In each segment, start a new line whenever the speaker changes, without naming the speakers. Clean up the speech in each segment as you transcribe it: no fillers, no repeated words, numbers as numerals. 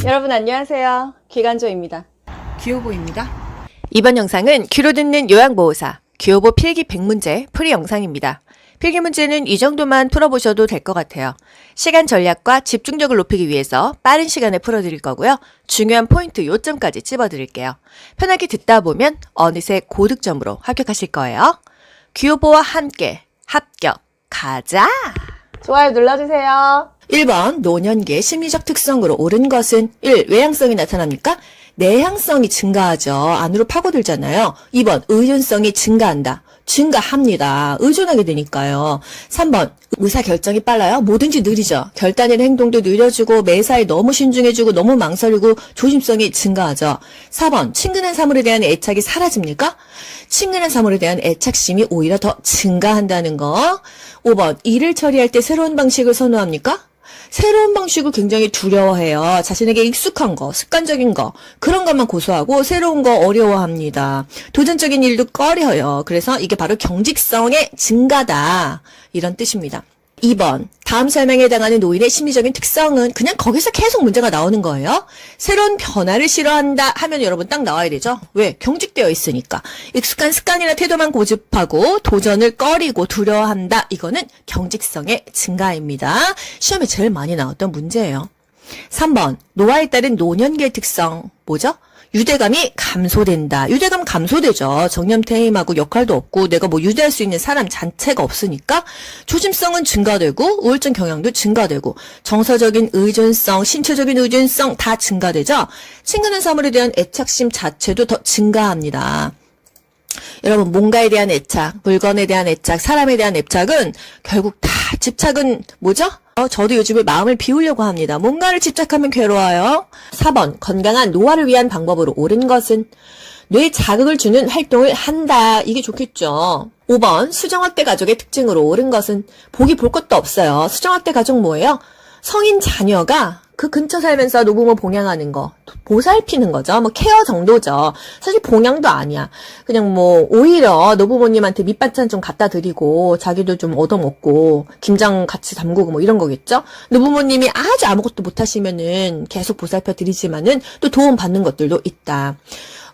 여러분 안녕하세요. 귀간조입니다.
귀요보입니다. 이번 영상은 귀로 듣는 요양보호사 귀요보 필기 100문제 풀이 영상입니다. 필기 문제는 이 정도만 풀어보셔도 될 것 같아요. 시간 전략과 집중력을 높이기 위해서 빠른 시간에 풀어드릴 거고요. 중요한 포인트 요점까지 찝어드릴게요. 편하게 듣다 보면 어느새 고득점으로 합격하실 거예요. 귀요보와 함께 합격 가자!
좋아요 눌러주세요.
1번 노년기의 심리적 특성으로 옳은 것은 1. 외향성이 나타납니까? 내향성이 증가하죠. 안으로 파고들잖아요. 2번 의존성이 증가한다. 증가합니다. 의존하게 되니까요. 3번 의사결정이 빨라요. 뭐든지 느리죠. 결단이나 행동도 느려지고 매사에 너무 신중해지고 너무 망설이고 조심성이 증가하죠. 4번 친근한 사물에 대한 애착이 사라집니까? 친근한 사물에 대한 애착심이 오히려 더 증가한다는 거. 5번 일을 처리할 때 새로운 방식을 선호합니까? 새로운 방식을 굉장히 두려워해요. 자신에게 익숙한 거, 습관적인 거, 그런 것만 고수하고 새로운 거 어려워합니다. 도전적인 일도 꺼려요. 그래서 이게 바로 경직성의 증가다. 이런 뜻입니다. 2번, 다음 설명에 해당하는 노인의 심리적인 특성은 그냥 거기서 계속 문제가 나오는 거예요. 새로운 변화를 싫어한다 하면 여러분 딱 나와야 되죠. 왜? 경직되어 있으니까. 익숙한 습관이나 태도만 고집하고 도전을 꺼리고 두려워한다. 이거는 경직성의 증가입니다. 시험에 제일 많이 나왔던 문제예요. 3번, 노화에 따른 노년기의 특성 뭐죠? 유대감이 감소된다. 유대감 감소되죠. 정념퇴임하고 역할도 없고 내가 뭐 유대할 수 있는 사람 자체가 없으니까 조심성은 증가되고 우울증 경향도 증가되고 정서적인 의존성, 신체적인 의존성 다 증가되죠. 친근한 사물에 대한 애착심 자체도 더 증가합니다. 여러분 뭔가에 대한 애착, 물건에 대한 애착, 사람에 대한 애착은 결국 다 집착은 뭐죠? 저도 요즘에 마음을 비우려고 합니다. 뭔가를 집착하면 괴로워요. 4번 건강한 노화를 위한 방법으로 옳은 것은 뇌에 자극을 주는 활동을 한다. 이게 좋겠죠. 5번 수정확대 가족의 특징으로 옳은 것은 보기 볼 것도 없어요. 수정확대 가족 뭐예요? 성인 자녀가 그 근처 살면서 노부모 봉양하는 거, 보살피는 거죠. 뭐 케어 정도죠. 사실 봉양도 아니야. 그냥 뭐 오히려 노부모님한테 밑반찬 좀 갖다 드리고 자기도 좀 얻어먹고 김장 같이 담그고 뭐 이런 거겠죠. 노부모님이 아주 아무것도 못 하시면은 계속 보살펴 드리지만은 또 도움 받는 것들도 있다.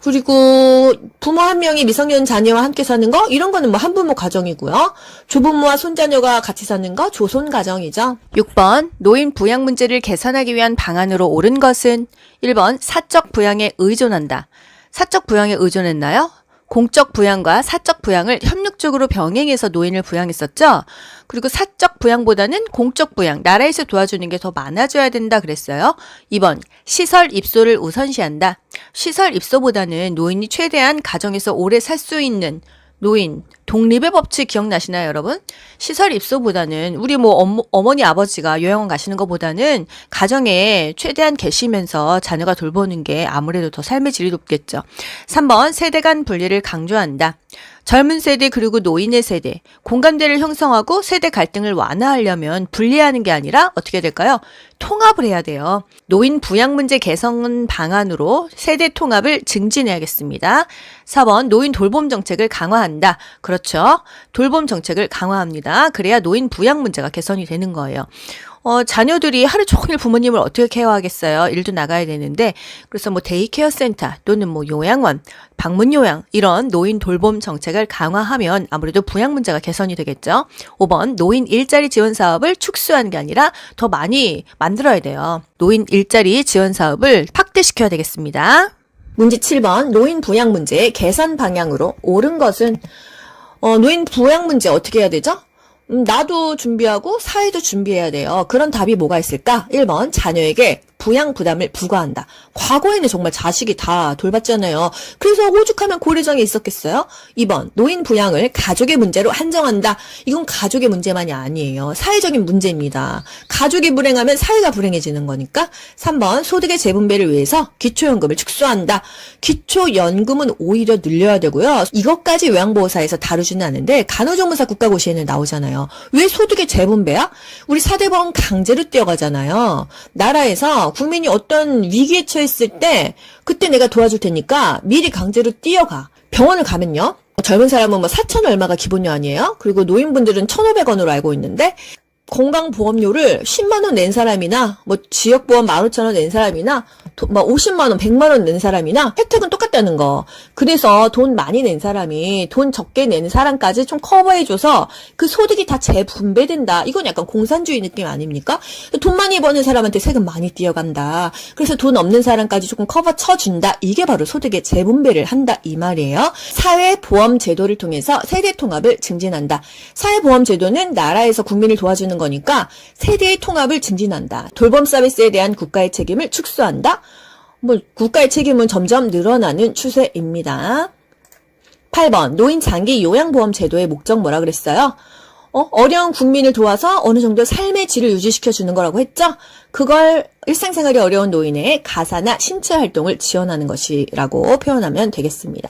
그리고 부모 한 명이 미성년 자녀와 함께 사는 거 이런 거는 뭐 한부모 가정이고요. 조부모와 손자녀가 같이 사는 거 조손 가정이죠. 6번 노인 부양 문제를 개선하기 위한 방안으로 옳은 것은 1번 사적 부양에 의존한다. 사적 부양에 의존했나요? 공적 부양과 사적 부양을 협력적으로 병행해서 노인을 부양했었죠. 그리고 사적 부양보다는 공적 부양, 나라에서 도와주는 게 더 많아져야 된다 그랬어요. 2번, 시설 입소를 우선시한다. 시설 입소보다는 노인이 최대한 가정에서 오래 살 수 있는 노인, 독립의 법칙 기억나시나요, 여러분? 시설 입소보다는 우리 뭐 어머니 아버지가 요양원 가시는 것보다는 가정에 최대한 계시면서 자녀가 돌보는 게 아무래도 더 삶의 질이 높겠죠. 3번 세대 간 분리를 강조한다. 젊은 세대 그리고 노인의 세대, 공감대를 형성하고 세대 갈등을 완화하려면 분리하는 게 아니라 어떻게 될까요? 통합을 해야 돼요. 노인 부양 문제 개선 방안으로 세대 통합을 증진해야겠습니다. 4번 노인 돌봄 정책을 강화한다. 그렇죠. 돌봄 정책을 강화합니다. 그래야 노인 부양 문제가 개선이 되는 거예요. 자녀들이 하루 종일 부모님을 어떻게 케어하겠어요? 일도 나가야 되는데, 그래서 뭐 데이케어 센터 또는 뭐 요양원, 방문 요양, 이런 노인 돌봄 정책을 강화하면 아무래도 부양 문제가 개선이 되겠죠? 5번, 노인 일자리 지원 사업을 축소하는 게 아니라 더 많이 만들어야 돼요. 노인 일자리 지원 사업을 확대시켜야 되겠습니다. 문제 7번, 노인 부양 문제의 개선 방향으로 옳은 것은, 노인 부양 문제 어떻게 해야 되죠? 나도 준비하고 사회도 준비해야 돼요. 그런 답이 뭐가 있을까? 1번 자녀에게 부양 부담을 부과한다. 과거에는 정말 자식이 다 돌봤잖아요. 그래서 오죽하면 고려정에 있었겠어요? 2번 노인 부양을 가족의 문제로 한정한다. 이건 가족의 문제만이 아니에요. 사회적인 문제입니다. 가족이 불행하면 사회가 불행해지는 거니까. 3번 소득의 재분배를 위해서 기초연금을 축소한다. 기초연금은 오히려 늘려야 되고요. 이것까지 요양보호사에서 다루지는 않는데 간호조무사 국가고시에는 나오잖아요. 왜 소득의 재분배야? 우리 4대 보험 강제로 뛰어가잖아요. 나라에서 국민이 어떤 위기에 처했을 때 그때 내가 도와줄 테니까 미리 강제로 뛰어가. 병원을 가면요. 젊은 사람은 뭐 4천 얼마가 기본료 아니에요? 그리고 노인분들은 1,500원으로 알고 있는데 건강보험료를 10만 원 낸 사람이나 뭐 지역보험 15,000원 낸 사람이나 뭐 50만 원, 100만 원 낸 사람이나 혜택은 똑같다는 거. 그래서 돈 많이 낸 사람이 돈 적게 낸 사람까지 좀 커버해줘서 그 소득이 다 재분배된다. 이건 약간 공산주의 느낌 아닙니까? 돈 많이 버는 사람한테 세금 많이 뛰어간다. 그래서 돈 없는 사람까지 조금 커버 쳐준다. 이게 바로 소득의 재분배를 한다 이 말이에요. 사회보험 제도를 통해서 세대 통합을 증진한다. 사회보험 제도는 나라에서 국민을 도와주는 거니까 세대의 통합을 증진한다. 돌봄 서비스에 대한 국가의 책임을 축소한다. 뭐 국가의 책임은 점점 늘어나는 추세입니다. 8번 노인 장기 요양보험 제도의 목적 뭐라 그랬어요? 어려운 국민을 도와서 어느 정도 삶의 질을 유지시켜 주는 거라고 했죠? 그걸 일상생활이 어려운 노인의 가사나 신체 활동을 지원하는 것이라고 표현하면 되겠습니다.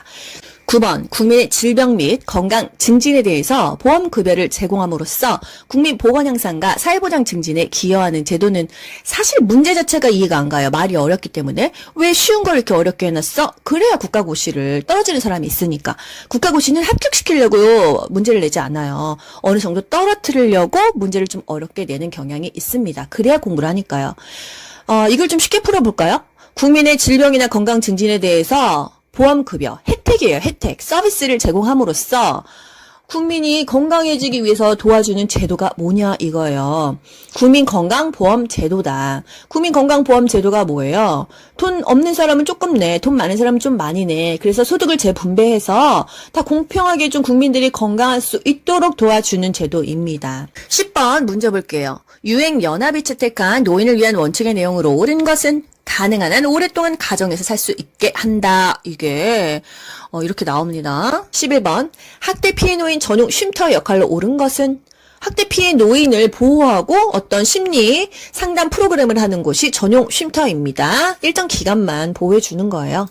9번 국민의 질병 및 건강 증진에 대해서 보험급여를 제공함으로써 국민 보건 향상과 사회보장 증진에 기여하는 제도는 사실 문제 자체가 이해가 안 가요. 말이 어렵기 때문에. 왜 쉬운 걸 이렇게 어렵게 해놨어? 그래야 국가고시를 떨어지는 사람이 있으니까. 국가고시는 합격시키려고 문제를 내지 않아요. 어느 정도 떨어뜨리려고 문제를 좀 어렵게 내는 경향이 있습니다. 그래야 공부를 하니까요. 이걸 좀 쉽게 풀어볼까요? 국민의 질병이나 건강 증진에 대해서 보험급여, 혜택이에요, 혜택. 서비스를 제공함으로써 국민이 건강해지기 위해서 도와주는 제도가 뭐냐 이거예요. 국민건강보험제도다. 국민건강보험제도가 뭐예요? 돈 없는 사람은 조금 내, 돈 많은 사람은 좀 많이 내. 그래서 소득을 재분배해서 다 공평하게 좀 국민들이 건강할 수 있도록 도와주는 제도입니다. 10번 문제 볼게요. 유행연합이 채택한 노인을 위한 원칙의 내용으로 옳은 것은 가능한 한 오랫동안 가정에서 살 수 있게 한다. 이게 이렇게 나옵니다. 11번 학대 피해 노인 전용 쉼터 역할로 옳은 것은 학대 피해 노인을 보호하고 어떤 심리 상담 프로그램을 하는 곳이 전용 쉼터입니다. 일정 기간만 보호해 주는 거예요.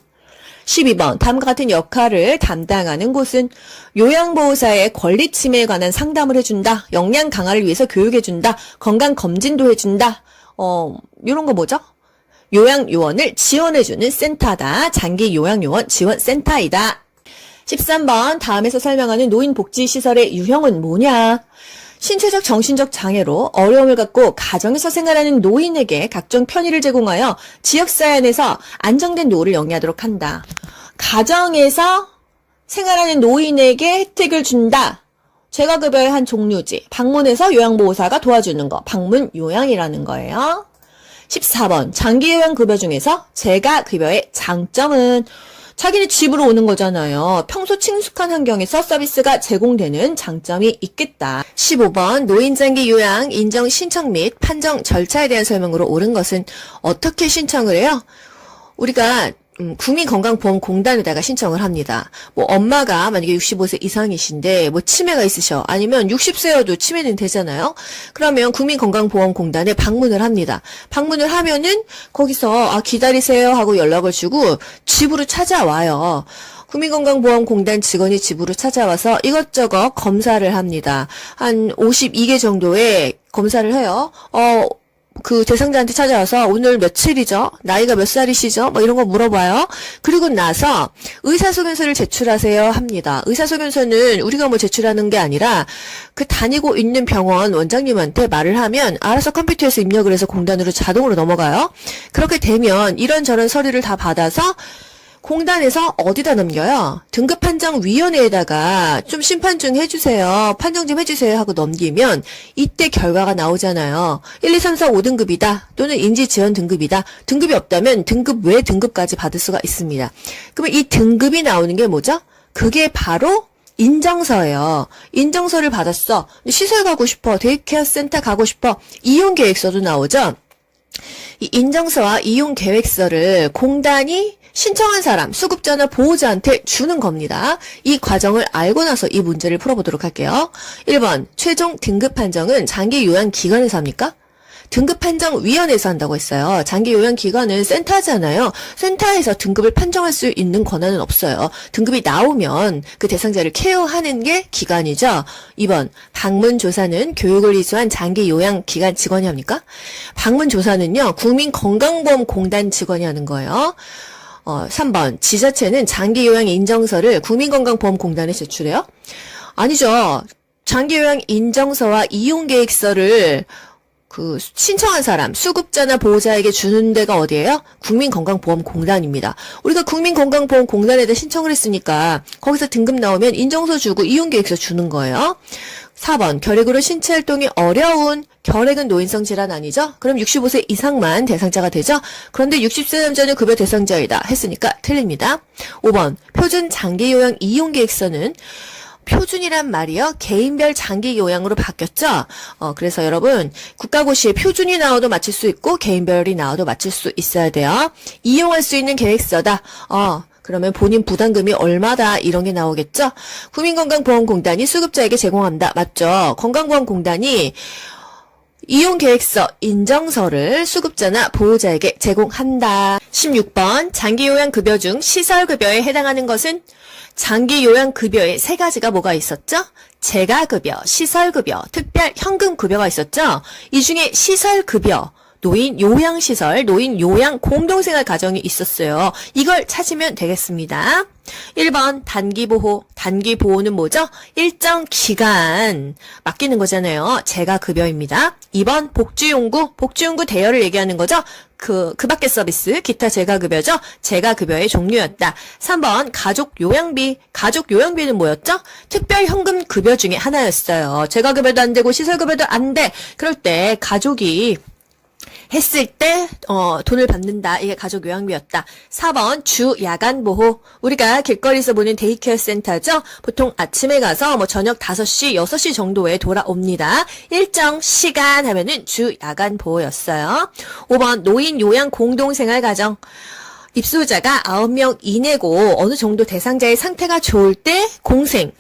12번 다음과 같은 역할을 담당하는 곳은 요양보호사의 권리 침해에 관한 상담을 해준다. 역량 강화를 위해서 교육해준다. 건강검진도 해준다. 이런 거 뭐죠? 요양요원을 지원해주는 센터다. 장기요양요원 지원센터이다. 13번 다음에서 설명하는 노인복지시설의 유형은 뭐냐? 신체적 정신적 장애로 어려움을 갖고 가정에서 생활하는 노인에게 각종 편의를 제공하여 지역사회 안에서 안정된 노후를 영위하도록 한다. 가정에서 생활하는 노인에게 혜택을 준다. 재가급여의 한 종류지. 방문해서 요양보호사가 도와주는 거. 방문요양이라는 거예요. 14번 장기요양급여 중에서 재가급여의 장점은 자기네 집으로 오는 거잖아요. 평소 친숙한 환경에서 서비스가 제공되는 장점이 있겠다. 15번 노인장기 요양 인정 신청 및 판정 절차에 대한 설명으로 옳은 것은 어떻게 신청을 해요? 우리가 국민건강보험공단에다가 신청을 합니다. 뭐 엄마가 만약에 65세 이상이신데 뭐 치매가 있으셔. 아니면 60세여도 치매는 되잖아요. 그러면 국민건강보험공단에 방문을 합니다. 방문을 하면은 거기서 기다리세요 하고 연락을 주고 집으로 찾아와요. 국민건강보험공단 직원이 집으로 찾아와서 이것저것 검사를 합니다. 한 52개 정도의 검사를 해요. 그 대상자한테 찾아와서 오늘 며칠이죠? 나이가 몇 살이시죠? 뭐 이런 거 물어봐요. 그리고 나서 의사소견서를 제출하세요 합니다. 의사소견서는 우리가 뭐 제출하는 게 아니라 그 다니고 있는 병원 원장님한테 말을 하면 알아서 컴퓨터에서 입력을 해서 공단으로 자동으로 넘어가요. 그렇게 되면 이런저런 서류를 다 받아서 공단에서 어디다 넘겨요? 등급판정위원회에다가 좀 심판 좀 해주세요. 판정 좀 해주세요 하고 넘기면 이때 결과가 나오잖아요. 1, 2, 3, 4, 5등급이다. 또는 인지지원 등급이다. 등급이 없다면 등급 외 등급까지 받을 수가 있습니다. 그러면 이 등급이 나오는 게 뭐죠? 그게 바로 인정서예요. 인정서를 받았어. 시설 가고 싶어. 데이케어 센터 가고 싶어. 이용계획서도 나오죠? 이 인정서와 이용계획서를 공단이 신청한 사람, 수급자나 보호자한테 주는 겁니다. 이 과정을 알고 나서 이 문제를 풀어보도록 할게요. 1번, 최종 등급 판정은 장기요양기관에서 합니까? 등급판정위원회에서 한다고 했어요. 장기요양기관은 센터잖아요. 센터에서 등급을 판정할 수 있는 권한은 없어요. 등급이 나오면 그 대상자를 케어하는 게 기관이죠. 2번, 방문조사는 교육을 이수한 장기요양기관 직원이 합니까? 방문조사는요, 국민건강보험공단 직원이 하는 거예요. 3번, 지자체는 장기요양 인정서를 국민건강보험공단에 제출해요? 아니죠. 장기요양 인정서와 이용계획서를 신청한 사람, 수급자나 보호자에게 주는 데가 어디예요? 국민건강보험공단입니다. 우리가 국민건강보험공단에다 신청을 했으니까 거기서 등급 나오면 인정서 주고 이용계획서 주는 거예요. 4번, 결핵으로 신체활동이 어려운, 결핵은 노인성 질환 아니죠? 그럼 65세 이상만 대상자가 되죠? 그런데 60세 남자는 급여 대상자이다 했으니까 틀립니다. 5번, 표준 장기요양 이용계획서는 표준이란 말이요. 개인별 장기 요양으로 바뀌었죠. 그래서 여러분 국가고시에 표준이 나와도 맞출 수 있고 개인별이 나와도 맞출 수 있어야 돼요. 이용할 수 있는 계획서다. 그러면 본인 부담금이 얼마다 이런 게 나오겠죠. 국민건강보험공단이 수급자에게 제공한다. 맞죠? 건강보험공단이 이용계획서, 인정서를 수급자나 보호자에게 제공한다. 16번 장기요양급여 중 시설급여에 해당하는 것은 장기요양급여에 세 가지가 뭐가 있었죠? 재가급여, 시설급여, 특별현금급여가 있었죠? 이 중에 시설급여, 노인요양시설, 노인요양공동생활 가정이 있었어요. 이걸 찾으면 되겠습니다. 1번 단기보호, 단기보호는 뭐죠? 일정 기간 맡기는 거잖아요. 재가급여입니다. 2번 복지용구, 복지용구 대여를 얘기하는 거죠. 그 밖의 서비스, 기타 재가급여죠. 재가급여의 종류였다. 3번 가족요양비, 가족요양비는 뭐였죠? 특별현금 급여 중에 하나였어요. 재가급여도 안 되고 시설급여도 안 돼. 그럴 때 가족이 했을 때 돈을 받는다. 이게 가족 요양비였다. 4번 주 야간 보호. 우리가 길거리에서 보는 데이케어 센터죠. 보통 아침에 가서 저녁 5시, 6시 정도에 돌아옵니다. 일정 시간 하면은 주 야간 보호였어요. 5번 노인 요양 공동생활 가정. 입소자가 9명 이내고 어느 정도 대상자의 상태가 좋을 때 공생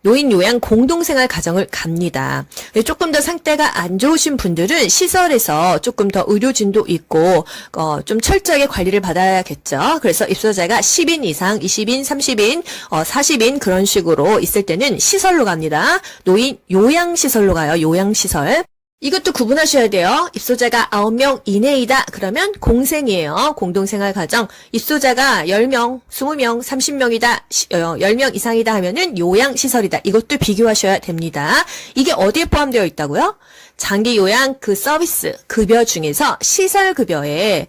노인 요양 공동생활 가정을 갑니다. 조금 더 상태가 안 좋으신 분들은 시설에서 조금 더 의료진도 있고 좀 철저하게 관리를 받아야겠죠. 그래서 입소자가 10인 이상, 20인, 30인, 40인 그런 식으로 있을 때는 시설로 갑니다. 노인 요양시설로 가요. 요양시설. 이것도 구분하셔야 돼요. 입소자가 9명 이내이다. 그러면 공생이에요. 공동생활 가정. 입소자가 10명, 20명, 30명이다. 10명 이상이다 하면은 요양시설이다. 이것도 비교하셔야 됩니다. 이게 어디에 포함되어 있다고요? 장기요양 그 서비스 급여 중에서 시설급여에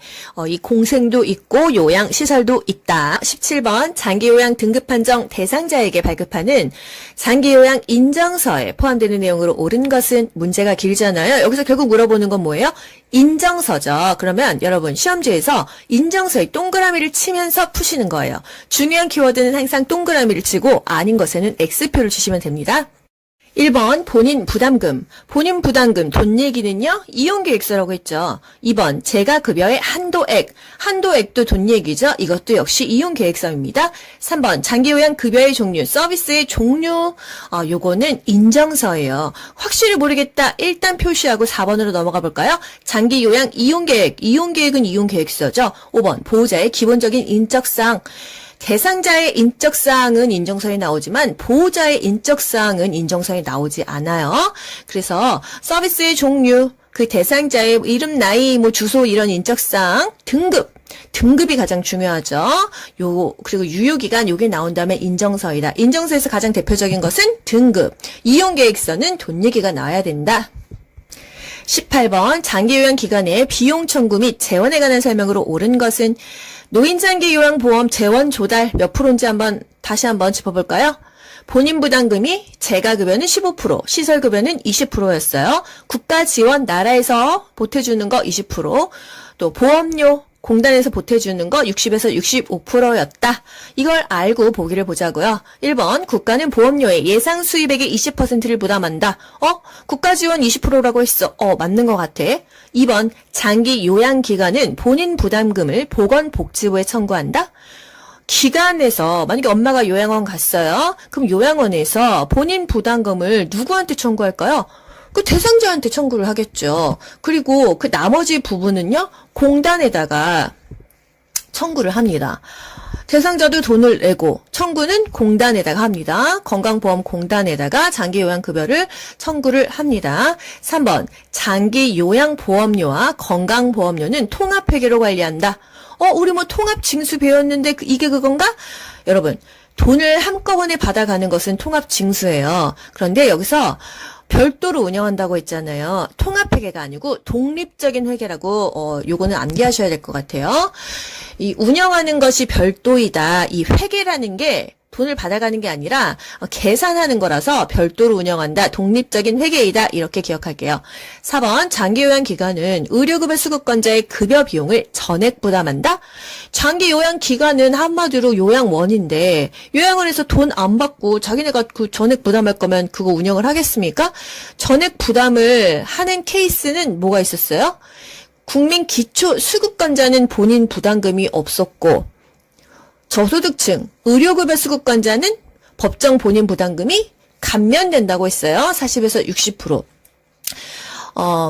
이 공생도 있고 요양시설도 있다. 17번 장기요양 등급판정 대상자에게 발급하는 장기요양 인정서에 포함되는 내용으로 옳은 것은 문제가 길잖아요. 여기서 결국 물어보는 건 뭐예요? 인정서죠. 그러면 여러분 시험지에서 인정서에 동그라미를 치면서 푸시는 거예요. 중요한 키워드는 항상 동그라미를 치고 아닌 것에는 X표를 치시면 됩니다. 1번 본인 부담금. 본인 부담금 돈 얘기는요. 이용계획서라고 했죠. 2번 재가급여의 한도액. 한도액도 돈 얘기죠. 이것도 역시 이용계획서입니다. 3번 장기요양 급여의 종류. 서비스의 종류. 요거는 인정서예요. 확실히 모르겠다. 일단 표시하고 4번으로 넘어가 볼까요? 장기요양 이용계획. 이용계획은 이용계획서죠. 5번 보호자의 기본적인 인적사항. 대상자의 인적사항은 인정서에 나오지만 보호자의 인적사항은 인정서에 나오지 않아요. 그래서 서비스의 종류, 그 대상자의 이름, 나이, 주소 이런 인적사항, 등급이 가장 중요하죠. 그리고 유효기간 요게 나온 다음에 인정서이다. 인정서에서 가장 대표적인 것은 등급. 이용계획서는 돈 얘기가 나와야 된다. 18번 장기요양 기간의 비용 청구 및 재원에 관한 설명으로 옳은 것은 노인장기요양보험 재원 조달 몇 프로인지 다시 한번 짚어볼까요? 본인 부담금이 재가급여는 15%, 시설급여는 20%였어요. 국가 지원 나라에서 보태주는 거 20%, 또 보험료 공단에서 보태주는 거 60에서 65%였다. 이걸 알고 보기를 보자고요. 1번 국가는 보험료의 예상 수입액의 20%를 부담한다. 국가 지원 20%라고 했어. 맞는 것 같아. 2번 장기 요양 기간은 본인 부담금을 보건복지부에 청구한다. 기관에서 만약에 엄마가 요양원 갔어요. 그럼 요양원에서 본인 부담금을 누구한테 청구할까요? 그 대상자한테 청구를 하겠죠. 그리고 그 나머지 부분은요, 공단에다가 청구를 합니다. 대상자도 돈을 내고 청구는 공단에다가 합니다. 건강보험공단에다가 장기요양급여를 청구를 합니다. 3번 장기요양보험료와 건강보험료는 통합회계로 관리한다. 우리 통합징수 배웠는데 이게 그건가? 여러분 돈을 한꺼번에 받아가는 것은 통합징수예요. 그런데 여기서 별도로 운영한다고 했잖아요. 통합회계가 아니고 독립적인 회계라고 요거는 암기하셔야 될 것 같아요. 이 운영하는 것이 별도이다. 이 회계라는 게 돈을 받아가는 게 아니라 계산하는 거라서 별도로 운영한다. 독립적인 회계이다. 이렇게 기억할게요. 4번 장기요양기관은 의료급여 수급권자의 급여 비용을 전액 부담한다. 장기요양기관은 한마디로 요양원인데 요양원에서 돈 안 받고 자기네가 그 전액 부담할 거면 그거 운영을 하겠습니까? 전액 부담을 하는 케이스는 뭐가 있었어요? 국민기초수급권자는 본인 부담금이 없었고 저소득층, 의료급여 수급권자는 법정 본인 부담금이 감면된다고 했어요. 40에서 60%.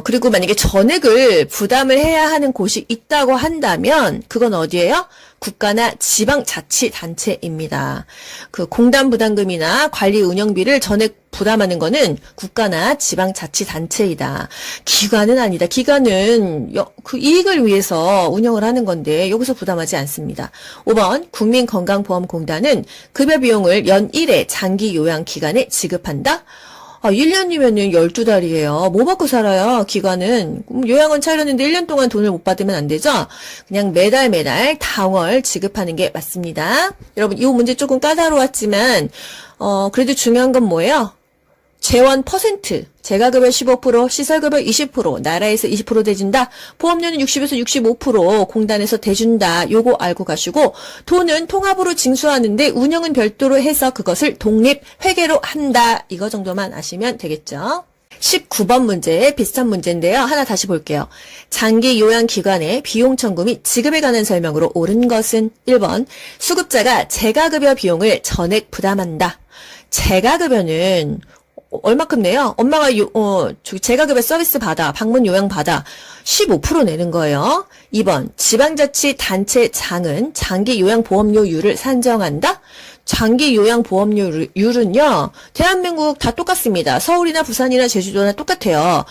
그리고 만약에 전액을 부담을 해야 하는 곳이 있다고 한다면 그건 어디예요? 국가나 지방자치단체입니다. 그 공단 부담금이나 관리 운영비를 전액 부담하는 거는 국가나 지방자치단체이다. 기관은 아니다. 기관은 그 이익을 위해서 운영을 하는 건데 여기서 부담하지 않습니다. 5번 국민건강보험공단은 급여 비용을 연 1회 장기요양기관에 지급한다. 1년이면은 12달이에요. 뭐 받고 살아요, 기관은. 요양원 차렸는데 1년 동안 돈을 못 받으면 안 되죠? 그냥 매달 당월 지급하는 게 맞습니다. 여러분, 이 문제 조금 까다로웠지만, 그래도 중요한 건 뭐예요? 재원 퍼센트, 재가급여 15%, 시설급여 20%, 나라에서 20% 대준다. 보험료는 60에서 65% 공단에서 대준다. 요거 알고 가시고 돈은 통합으로 징수하는데 운영은 별도로 해서 그것을 독립 회계로 한다. 이거 정도만 아시면 되겠죠. 19번 문제 비슷한 문제인데요. 하나 다시 볼게요. 장기 요양기관의 비용 청구 및 지급에 관한 설명으로 옳은 것은 1번 수급자가 재가급여 비용을 전액 부담한다. 재가급여는 얼마큼 내요? 엄마가 재가급여 서비스 받아, 방문 요양 받아 15% 내는 거예요. 2번 지방자치단체장은 장기 요양보험료율을 산정한다. 장기 요양보험료율은요, 대한민국 다 똑같습니다. 서울이나 부산이나 제주도나 똑같아요.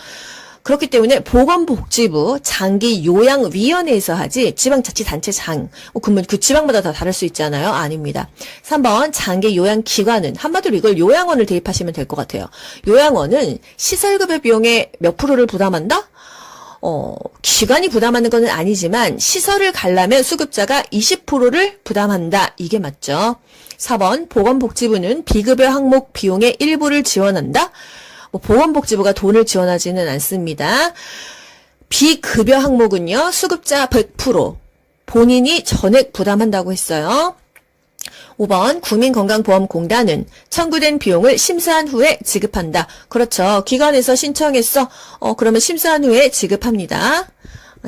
그렇기 때문에 보건복지부 장기요양위원회에서 하지 지방자치단체장, 그러면 그 지방마다 다 다를 수 있잖아요. 아닙니다. 3번 장기요양기관은 한마디로 이걸 요양원을 대입하시면 될 것 같아요. 요양원은 시설급여 비용의 몇 프로를 부담한다? 기관이 부담하는 건 아니지만 시설을 가려면 수급자가 20%를 부담한다. 이게 맞죠. 4번 보건복지부는 비급여 항목 비용의 일부를 지원한다. 보건복지부가 돈을 지원하지는 않습니다. 비급여 항목은요, 수급자 100%, 본인이 전액 부담한다고 했어요. 5번 국민건강보험공단은 청구된 비용을 심사한 후에 지급한다. 그렇죠. 기관에서 신청했어. 그러면 심사한 후에 지급합니다.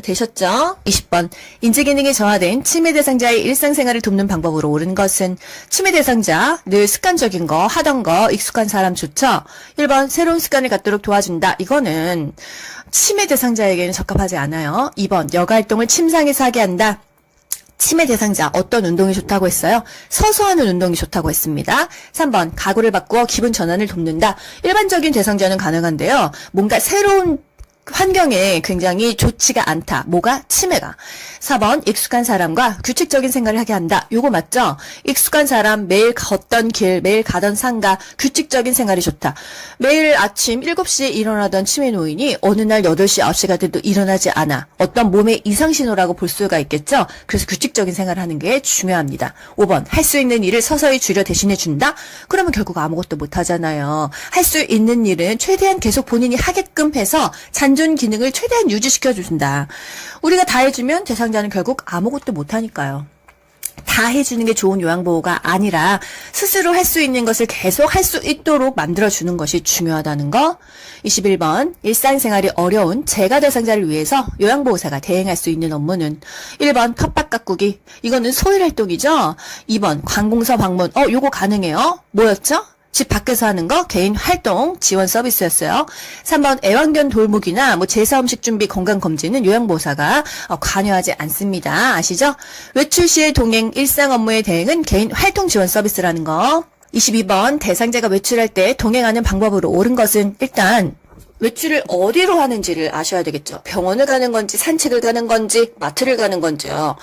되셨죠? 20번 인지기능이 저하된 치매 대상자의 일상생활을 돕는 방법으로 옳은 것은 치매 대상자 늘 습관적인 거 하던 거 익숙한 사람 좋죠? 1번 새로운 습관을 갖도록 도와준다. 이거는 치매 대상자에게는 적합하지 않아요. 2번 여가활동을 침상에서 하게 한다. 치매 대상자 어떤 운동이 좋다고 했어요? 서서 하는 운동이 좋다고 했습니다. 3번 가구를 바꾸어 기분 전환을 돕는다. 일반적인 대상자는 가능한데요. 뭔가 새로운 환경에 굉장히 좋지가 않다. 뭐가? 치매가. 4번 익숙한 사람과 규칙적인 생활을 하게 한다. 요거 맞죠? 익숙한 사람, 매일 걷던 길, 매일 가던 상가, 규칙적인 생활이 좋다. 매일 아침 7시에 일어나던 치매 노인이 어느 날 8시, 9시가 돼도 일어나지 않아. 어떤 몸의 이상 신호라고 볼 수가 있겠죠? 그래서 규칙적인 생활을 하는 게 중요합니다. 5번 할 수 있는 일을 서서히 줄여 대신해 준다? 그러면 결국 아무것도 못 하잖아요. 할 수 있는 일은 최대한 계속 본인이 하게끔 해서 잔존 기능을 최대한 유지시켜 준다. 우리가 다 해주면 대상자는 결국 아무것도 못하니까요. 다 해주는 게 좋은 요양보호가 아니라 스스로 할 수 있는 것을 계속 할 수 있도록 만들어주는 것이 중요하다는 거. 21번 일상생활이 어려운 재가 대상자를 위해서 요양보호사가 대행할 수 있는 업무는 1번 텃밭 가꾸기. 이거는 소일활동이죠. 2번 관공서 방문. 요거 가능해요. 뭐였죠? 집 밖에서 하는 거 개인 활동 지원 서비스였어요. 3번 애완견 돌보기나 제사 음식 준비 건강 검진은 요양보호사가 관여하지 않습니다. 아시죠? 외출 시의 동행 일상 업무의 대행은 개인 활동 지원 서비스라는 거. 22번 대상자가 외출할 때 동행하는 방법으로 옳은 것은 일단 외출을 어디로 하는지를 아셔야 되겠죠. 병원을 가는 건지, 산책을 가는 건지, 마트를 가는 건지요.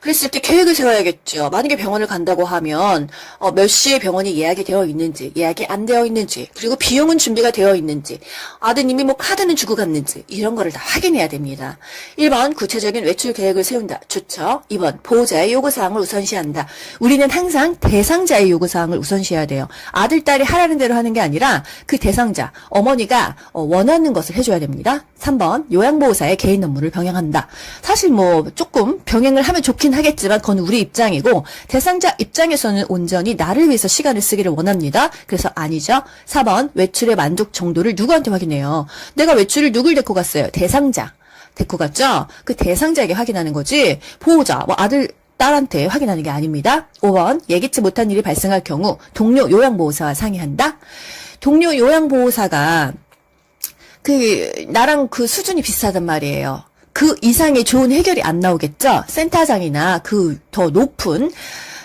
그랬을 때 계획을 세워야겠죠. 만약에 병원을 간다고 하면 몇 시에 병원이 예약이 되어 있는지, 예약이 안 되어 있는지, 그리고 비용은 준비가 되어 있는지, 아드님이 뭐 카드는 주고 갔는지, 이런 거를 다 확인해야 됩니다. 1번 구체적인 외출 계획을 세운다. 좋죠. 2번 보호자의 요구사항을 우선시한다. 우리는 항상 대상자의 요구사항을 우선시해야 돼요. 아들, 딸이 하라는 대로 하는 게 아니라 그 대상자, 어머니가 원하는 것을 해줘야 됩니다. 3번 요양보호사의 개인 업무를 병행한다. 사실 뭐 조금 병행을 하면 좋긴 하겠지만 그건 우리 입장이고 대상자 입장에서는 온전히 나를 위해서 시간을 쓰기를 원합니다. 그래서 아니죠. 4번 외출의 만족 정도를 누구한테 확인해요? 내가 외출을 누굴 데리고 갔어요? 대상자 데리고 갔죠? 그 대상자에게 확인하는 거지 보호자, 뭐 아들, 딸한테 확인하는 게 아닙니다. 5번 예기치 못한 일이 발생할 경우 동료 요양보호사와 상의한다. 동료 요양보호사가 나랑 그 수준이 비슷하단 말이에요. 그 이상의 좋은 해결이 안 나오겠죠? 센터장이나 그 더 높은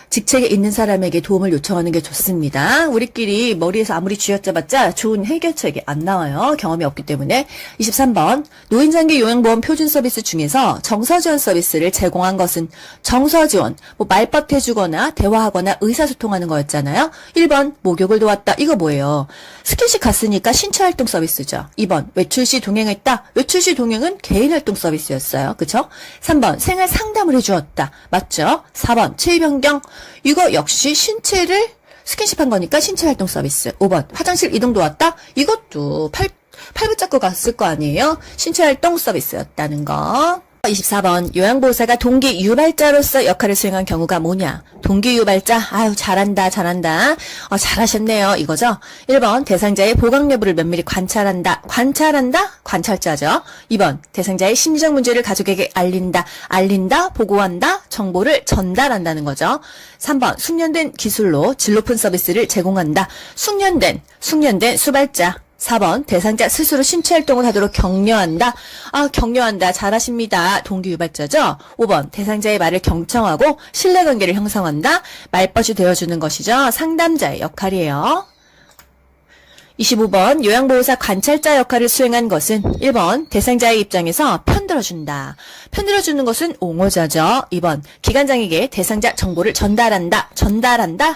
직책에 있는 사람에게 도움을 요청하는 게 좋습니다. 우리끼리 머리에서 아무리 쥐어짜봤자 좋은 해결책이 안 나와요. 경험이 없기 때문에. 23번 노인장기 요양보험 표준 서비스 중에서 정서지원 서비스를 제공한 것은 정서지원, 뭐 말벗 해주거나 대화하거나 의사소통하는 거였잖아요. 1번 목욕을 도왔다. 이거 뭐예요? 스킨십 갔으니까 신체활동 서비스죠. 2번 외출 시 동행했다. 외출 시 동행은 개인활동 서비스였어요. 그쵸? 3번 생활 상담을 해주었다. 맞죠? 4번 치의 변경. 이거 역시 신체를 스킨십한 거니까 신체활동 서비스. 5번 화장실 이동 도왔다. 이것도 팔 붙잡고 갔을 거 아니에요. 신체활동 서비스였다는 거. 24번 요양보호사가 동기 유발자로서 역할을 수행한 경우가 뭐냐? 동기 유발자, 아유 잘한다 잘하셨네요 이거죠. 1번 대상자의 보강 여부를 면밀히 관찰한다 관찰자죠. 2번 대상자의 심리적 문제를 가족에게 알린다 보고한다 정보를 전달한다는 거죠. 3번 숙련된 기술로 질 높은 서비스를 제공한다. 숙련된 수발자. 4번 대상자 스스로 신체활동을 하도록 격려한다. 격려한다. 잘하십니다. 동기유발자죠. 5번 대상자의 말을 경청하고 신뢰관계를 형성한다. 말벗이 되어주는 것이죠. 상담자의 역할이에요. 25번 요양보호사 관찰자 역할을 수행한 것은 1번 대상자의 입장에서 편들어준다. 편들어주는 것은 옹호자죠. 2번 기관장에게 대상자 정보를 전달한다.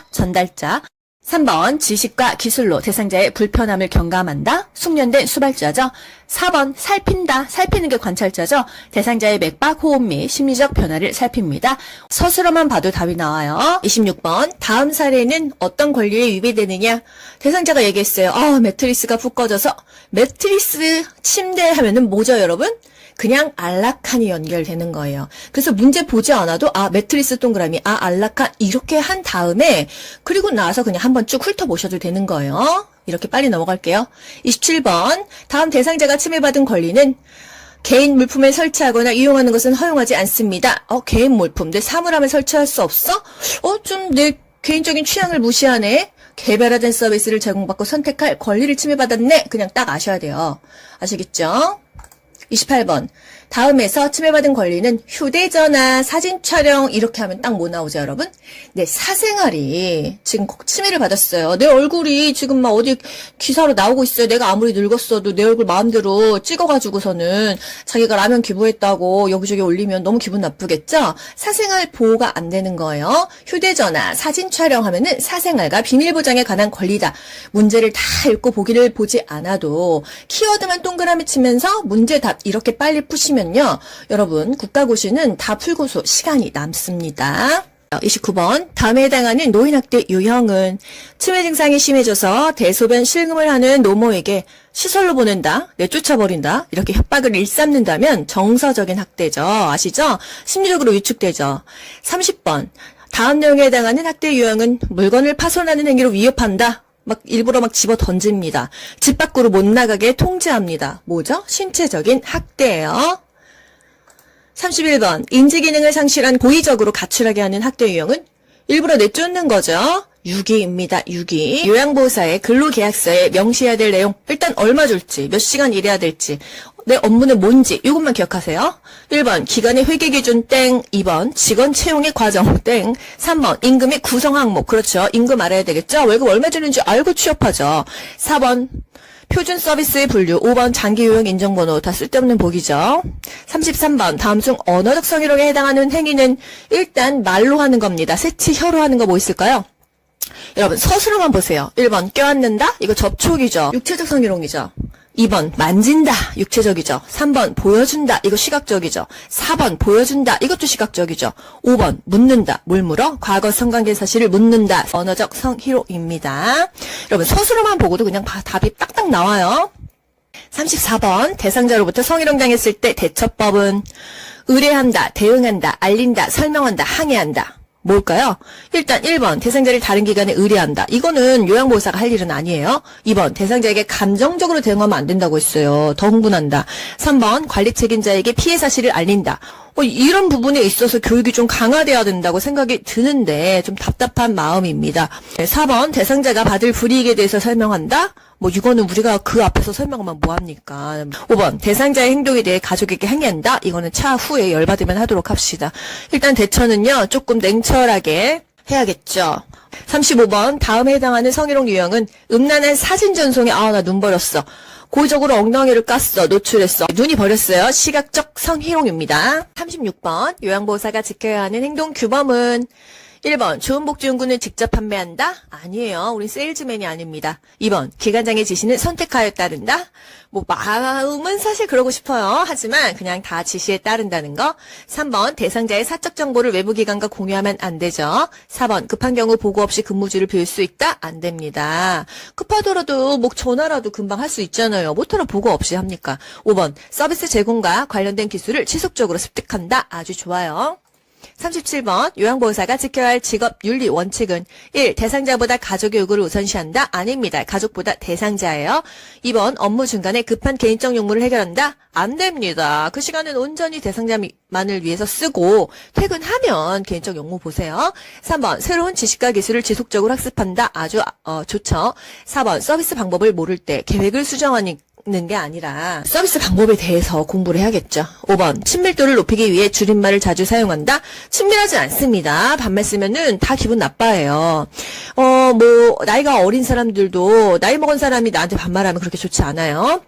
전달자. 3번 지식과 기술로 대상자의 불편함을 경감한다. 숙련된 수발자죠. 4번 살피는 게 관찰자죠. 대상자의 맥박, 호흡 및 심리적 변화를 살핍니다. 서술어만 봐도 답이 나와요. 26번 다음 사례는 어떤 권리에 위배되느냐. 대상자가 얘기했어요. 매트리스가 푹 꺼져서. 매트리스 침대 하면은 뭐죠 여러분? 그냥 안락한이 연결되는 거예요. 그래서 문제 보지 않아도 매트리스 동그라미, 안락한 이렇게 한 다음에 그리고 나서 그냥 한번 쭉 훑어보셔도 되는 거예요. 이렇게 빨리 넘어갈게요. 27번 다음 대상자가 침해받은 권리는 개인 물품을 설치하거나 이용하는 것은 허용하지 않습니다. 개인 물품, 내 사물함에 설치할 수 없어? 좀 내 개인적인 취향을 무시하네. 개별화된 서비스를 제공받고 선택할 권리를 침해받았네. 그냥 딱 아셔야 돼요. 아시겠죠? 28번 다음에서 침해받은 권리는 휴대전화, 사진 촬영 이렇게 하면 딱 뭐 나오죠 여러분? 내 사생활이 지금 침해를 받았어요. 내 얼굴이 지금 막 어디 기사로 나오고 있어요. 내가 아무리 늙었어도 내 얼굴 마음대로 찍어가지고서는 자기가 라면 기부했다고 여기저기 올리면 너무 기분 나쁘겠죠? 사생활 보호가 안 되는 거예요. 휴대전화, 사진 촬영하면은 사생활과 비밀보장에 관한 권리다. 문제를 다 읽고 보기를 보지 않아도 키워드만 동그라미 치면서 문제 답 이렇게 빨리 푸시면요. 여러분 국가고시는 다 풀고서 시간이 남습니다. 29번 다음에 해당하는 노인학대 유형은 치매 증상이 심해져서 대소변 실금을 하는 노모에게 시설로 보낸다, 내쫓아버린다 이렇게 협박을 일삼는다면 정서적인 학대죠. 아시죠? 심리적으로 위축되죠. 30번 다음 내용에 해당하는 학대 유형은 물건을 파손하는 행위로 위협한다. 일부러 집어 던집니다. 집 밖으로 못 나가게 통제합니다. 뭐죠? 신체적인 학대예요. 31번 인지기능을 상실한 고의적으로 가출하게 하는 학대 유형은 일부러 내쫓는 거죠. 유기입니다. 유기. 요양보호사의 근로계약서에 명시해야 될 내용 일단 얼마 줄지 몇 시간 일해야 될지 내 업무는 뭔지 이것만 기억하세요. 1번 기간의 회계기준 땡. 2번 직원 채용의 과정 땡. 3번 임금의 구성 항목 그렇죠. 임금 알아야 되겠죠. 월급 얼마 주는지 알고 취업하죠. 4번 표준 서비스의 분류. 5번 장기 요용 인정번호. 다 쓸데없는 보기죠. 33번 다음 중 언어적 성희롱에 해당하는 행위는 일단 말로 하는 겁니다. 세치 혀로 하는 거 뭐 있을까요? 여러분 서술어만 보세요. 1번 껴안는다? 이거 접촉이죠. 육체적 성희롱이죠. 2번 만진다. 육체적이죠. 3번 보여준다. 이거 시각적이죠. 4번 보여준다. 이것도 시각적이죠. 5번 묻는다. 뭘 물어? 과거 성관계 사실을 묻는다. 언어적 성희롱입니다. 여러분 서술어만 보고도 그냥 답이 딱딱 나와요. 34번 대상자로부터 성희롱 당했을 때 대처법은 의뢰한다, 대응한다, 알린다, 설명한다, 항의한다. 뭘까요? 일단 1번 대상자를 다른 기관에 의뢰한다. 이거는 요양보호사가 할 일은 아니에요. 2번 대상자에게 감정적으로 대응하면 안 된다고 했어요. 더 흥분한다. 3번 관리 책임자에게 피해 사실을 알린다. 이런 부분에 있어서 교육이 좀 강화돼야 된다고 생각이 드는데 좀 답답한 마음입니다. 4번 대상자가 받을 불이익에 대해서 설명한다. 이거는 우리가 그 앞에서 설명하면 뭐합니까? 5번 대상자의 행동에 대해 가족에게 항의한다. 이거는 차후에 열받으면 하도록 합시다. 일단 대처는요 조금 냉철하게 해야겠죠. 35번 다음에 해당하는 성희롱 유형은 음란한 사진 전송에 나 눈 버렸어. 고의적으로 엉덩이를 깠어. 노출했어. 눈이 버렸어요. 시각적 성희롱입니다. 36번 요양보호사가 지켜야 하는 행동 규범은 1번 좋은 복지용구는 직접 판매한다? 아니에요. 우린 세일즈맨이 아닙니다. 2번 기관장의 지시는 선택하여 따른다? 마음은 사실 그러고 싶어요. 하지만 그냥 다 지시에 따른다는 거. 3번 대상자의 사적 정보를 외부기관과 공유하면 안 되죠. 4번 급한 경우 보고 없이 근무지를 비울 수 있다? 안 됩니다. 급하더라도 전화라도 금방 할 수 있잖아요. 못하러 보고 없이 합니까? 5번 서비스 제공과 관련된 기술을 지속적으로 습득한다? 아주 좋아요. 37번 요양보호사가 지켜야 할 직업윤리 원칙은 1. 대상자보다 가족의 요구를 우선시한다? 아닙니다. 가족보다 대상자예요. 2번 업무 중간에 급한 개인적 용무를 해결한다? 안 됩니다. 그 시간은 온전히 대상자만을 위해서 쓰고 퇴근하면 개인적 용무 보세요. 3번 새로운 지식과 기술을 지속적으로 학습한다? 아주 좋죠. 4번 서비스 방법을 모를 때 계획을 수정하는 게 아니라 서비스 방법에 대해서 공부를 해야겠죠. 5번 친밀도를 높이기 위해 줄임말을 자주 사용한다? 친밀하지 않습니다. 반말 쓰면은 다 기분 나빠해요. 나이가 어린 사람들도 나이 먹은 사람이 나한테 반말하면 그렇게 좋지 않아요.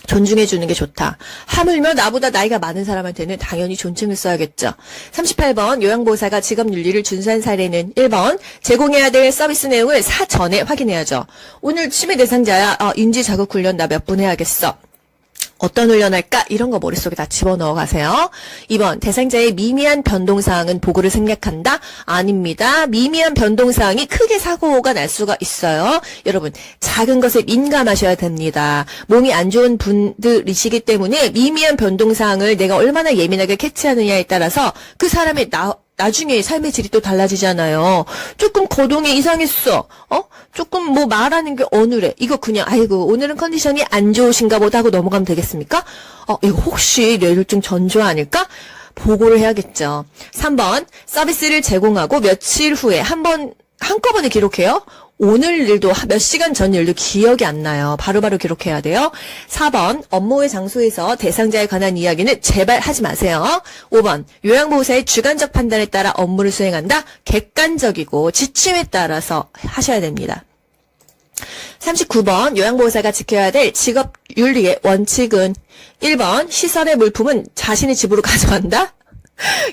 존중해주는 게 좋다. 하물며 나보다 나이가 많은 사람한테는 당연히 존칭을 써야겠죠. 38번 요양보호사가 직업윤리를 준수한 사례는 1번 제공해야 될 서비스 내용을 사전에 확인해야죠. 오늘 치매 대상자야. 인지자극훈련 나 몇 분 해야겠어. 어떤 훈련할까? 이런 거 머릿속에 다 집어넣어 가세요. 2번 대상자의 미미한 변동사항은 보고를 생략한다? 아닙니다. 미미한 변동사항이 크게 사고가 날 수가 있어요. 여러분 작은 것에 민감하셔야 됩니다. 몸이 안 좋은 분들이시기 때문에 미미한 변동사항을 내가 얼마나 예민하게 캐치하느냐에 따라서 그 사람의 나중에 삶의 질이 또 달라지잖아요. 조금 거동이 이상했어. 조금 말하는 게 어눌해. 이거 그냥 아이고 오늘은 컨디션이 안 좋으신가 보다 하고 넘어가면 되겠습니까? 이거 혹시 뇌졸중 전조 아닐까? 보고를 해야겠죠. 3번 서비스를 제공하고 며칠 후에 한꺼번에 기록해요. 오늘 일도 몇 시간 전 일도 기억이 안 나요. 바로바로 기록해야 돼요. 4번 업무의 장소에서 대상자에 관한 이야기는 제발 하지 마세요. 5번 요양보호사의 주관적 판단에 따라 업무를 수행한다. 객관적이고 지침에 따라서 하셔야 됩니다. 39번 요양보호사가 지켜야 될 직업윤리의 원칙은 1번 시설의 물품은 자신의 집으로 가져간다.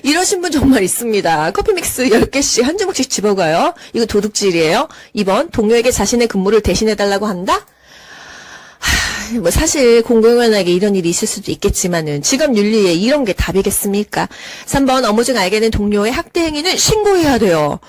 이러신 분 정말 있습니다. 커피 믹스 10개씩 한 주먹씩 집어가요. 이거 도둑질이에요. 2번 동료에게 자신의 근무를 대신해달라고 한다? 사실 공공연하게 이런 일이 있을 수도 있겠지만은 직업윤리에 이런 게 답이겠습니까? 3번 업무 중 알게 된 동료의 학대 행위는 신고해야 돼요.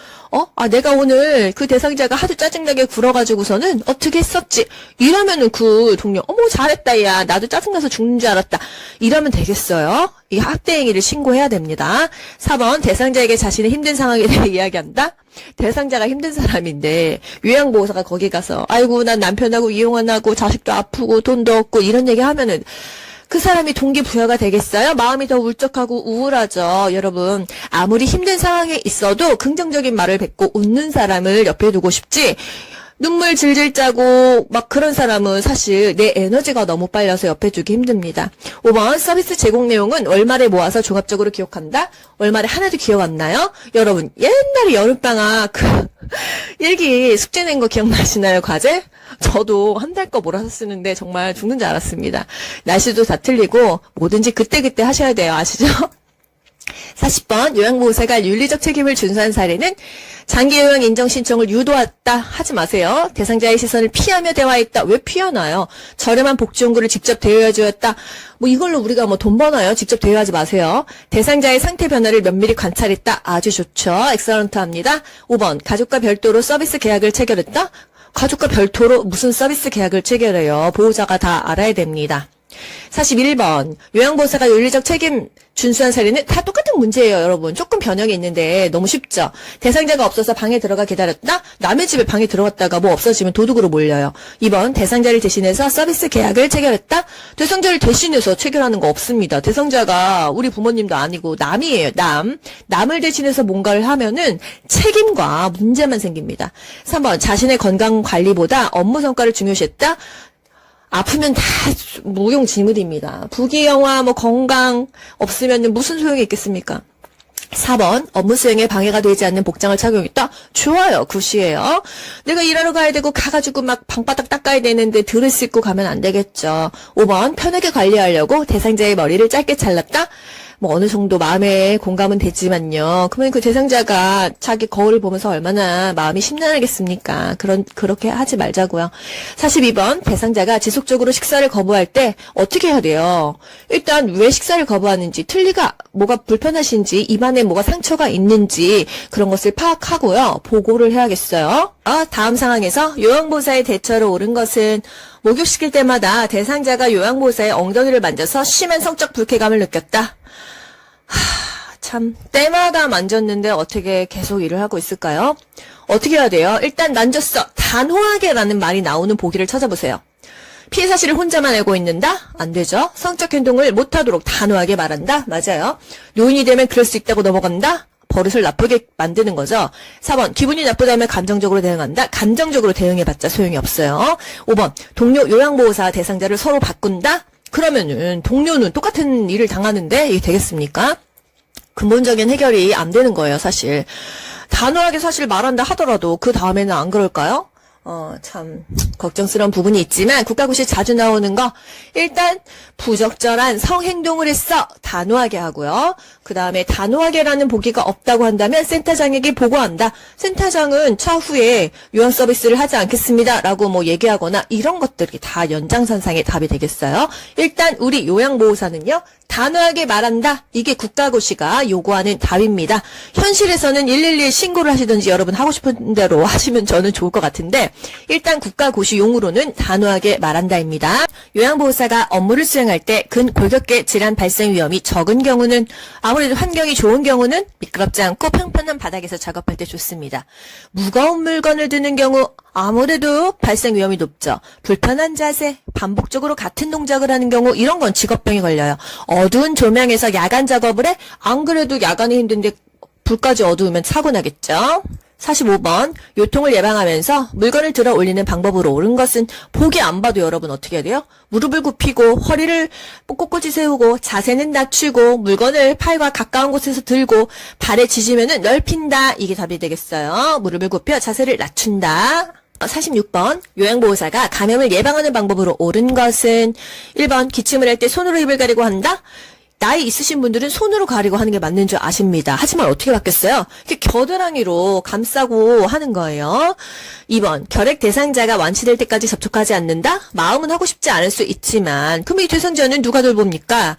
내가 오늘 그 대상자가 하도 짜증나게 굴어가지고서는 어떻게 했었지? 이러면은 그 동료, 잘했다, 야. 나도 짜증나서 죽는 줄 알았다. 이러면 되겠어요? 이 학대 행위를 신고해야 됩니다. 4번 대상자에게 자신의 힘든 상황에 대해 이야기한다? 대상자가 힘든 사람인데 요양보호사가 거기 가서 아이고 난 남편하고 이혼 안 하고 자식도 아프고 돈도 없고 이런 얘기 하면은 그 사람이 동기부여가 되겠어요? 마음이 더 울적하고 우울하죠. 여러분 아무리 힘든 상황에 있어도 긍정적인 말을 뱉고 웃는 사람을 옆에 두고 싶지 눈물 질질 짜고 막 그런 사람은 사실 내 에너지가 너무 빨려서 옆에 두기 힘듭니다. 5번 서비스 제공 내용은 월말에 모아서 종합적으로 기억한다? 월말에 하나도 기억 안 나요? 여러분 옛날에 여름방학 일기 숙제 낸 거 기억나시나요? 과제? 저도 한 달 거 몰아서 쓰는데 정말 죽는 줄 알았습니다. 날씨도 다 틀리고 뭐든지 그때그때 하셔야 돼요. 아시죠? 40번 요양보호사가 윤리적 책임을 준수한 사례는 장기 요양 인정 신청을 유도했다 하지 마세요. 대상자의 시선을 피하며 대화했다. 왜 피하나요? 저렴한 복지용구를 직접 대여해주었다. 뭐 이걸로 우리가 뭐 돈 버나요? 직접 대여하지 마세요. 대상자의 상태 변화를 면밀히 관찰했다. 아주 좋죠. 엑셀런트합니다. 5번 가족과 별도로 서비스 계약을 체결했다. 가족과 별도로 무슨 서비스 계약을 체결해요? 보호자가 다 알아야 됩니다. 41번 요양보호사가 윤리적 책임 준수한 사례는 다 똑같은 문제예요, 여러분. 조금 변형이 있는데 너무 쉽죠. 대상자가 없어서 방에 들어가 기다렸다. 남의 집에 방에 들어갔다가 뭐 없어지면 도둑으로 몰려요. 2번 대상자를 대신해서 서비스 계약을 체결했다. 대상자를 대신해서 체결하는 거 없습니다. 대상자가 우리 부모님도 아니고 남이에요. 남을 대신해서 뭔가를 하면은 책임과 문제만 생깁니다. 3번 자신의 건강 관리보다 업무 성과를 중요시했다. 아프면 다 무용지물입니다. 부귀영화, 뭐 건강 없으면 무슨 소용이 있겠습니까? 4번 업무 수행에 방해가 되지 않는 복장을 착용했다. 좋아요. 굿이에요. 내가 일하러 가야 되고 가가지고 막 방바닥 닦아야 되는데 들을 씻고 가면 안 되겠죠. 5번 편하게 관리하려고 대상자의 머리를 짧게 잘랐다. 뭐 어느 정도 마음에 공감은 되지만요. 그러면 그 대상자가 자기 거울을 보면서 얼마나 마음이 심란하겠습니까? 그렇게 하지 말자고요. 42번 대상자가 지속적으로 식사를 거부할 때 어떻게 해야 돼요? 일단 왜 식사를 거부하는지, 틀니가 뭐가 불편하신지, 입안에 뭐가 상처가 있는지 그런 것을 파악하고요. 보고를 해야겠어요. 다음 상황에서 요양보호사의 대처로 옳은 것은 목욕시킬 때마다 대상자가 요양보호사의 엉덩이를 만져서 심한 성적 불쾌감을 느꼈다. 참 때마다 만졌는데 어떻게 계속 일을 하고 있을까요? 어떻게 해야 돼요? 일단 만졌어. 단호하게라는 말이 나오는 보기를 찾아보세요. 피해 사실을 혼자만 알고 있는다? 안 되죠. 성적 행동을 못하도록 단호하게 말한다? 맞아요. 노인이 되면 그럴 수 있다고 넘어간다? 버릇을 나쁘게 만드는 거죠. 4번 기분이 나쁘다면 감정적으로 대응한다. 감정적으로 대응해봤자 소용이 없어요. 5번 동료 요양보호사 대상자를 서로 바꾼다. 그러면은 동료는 똑같은 일을 당하는데 이게 되겠습니까? 근본적인 해결이 안 되는 거예요, 사실. 단호하게 사실 말한다 하더라도 그 다음에는 안 그럴까요? 참 걱정스러운 부분이 있지만 국가고시 자주 나오는 거 일단 부적절한 성행동을 했어 단호하게 하고요. 그 다음에 단호하게라는 보기가 없다고 한다면 센터장에게 보고한다. 센터장은 차후에 요양 서비스를 하지 않겠습니다 라고 뭐 얘기하거나 이런 것들이 다 연장선상의 답이 되겠어요. 일단 우리 요양보호사는요 단호하게 말한다. 이게 국가고시가 요구하는 답입니다. 현실에서는 112에 신고를 하시든지 여러분 하고 싶은 대로 하시면 저는 좋을 것 같은데 일단 국가고시 용으로는 단호하게 말한다입니다. 요양보호사가 업무를 수행할 때 근골격계 질환 발생 위험이 적은 경우는 아무래도 환경이 좋은 경우는 미끄럽지 않고 평평한 바닥에서 작업할 때 좋습니다. 무거운 물건을 드는 경우 아무래도 발생 위험이 높죠. 불편한 자세, 반복적으로 같은 동작을 하는 경우 이런 건 직업병이 걸려요. 어두운 조명에서 야간 작업을 해? 안 그래도 야간이 힘든데 불까지 어두우면 사고 나겠죠. 45번 요통을 예방하면서 물건을 들어 올리는 방법으로 옳은 것은 보기 안 봐도 여러분 어떻게 해야 돼요? 무릎을 굽히고 허리를 꼿꼿이 세우고 자세는 낮추고 물건을 팔과 가까운 곳에서 들고 발에 지지면은 넓힌다. 이게 답이 되겠어요. 무릎을 굽혀 자세를 낮춘다. 46번 요양보호사가 감염을 예방하는 방법으로 옳은 것은 1번 기침을 할 때 손으로 입을 가리고 한다. 나이 있으신 분들은 손으로 가리고 하는 게 맞는 줄 아십니다. 하지만 어떻게 바뀌었어요? 이렇게 겨드랑이로 감싸고 하는 거예요. 2번 결핵 대상자가 완치될 때까지 접촉하지 않는다? 마음은 하고 싶지 않을 수 있지만 그럼 이 대상자는 누가 돌봅니까?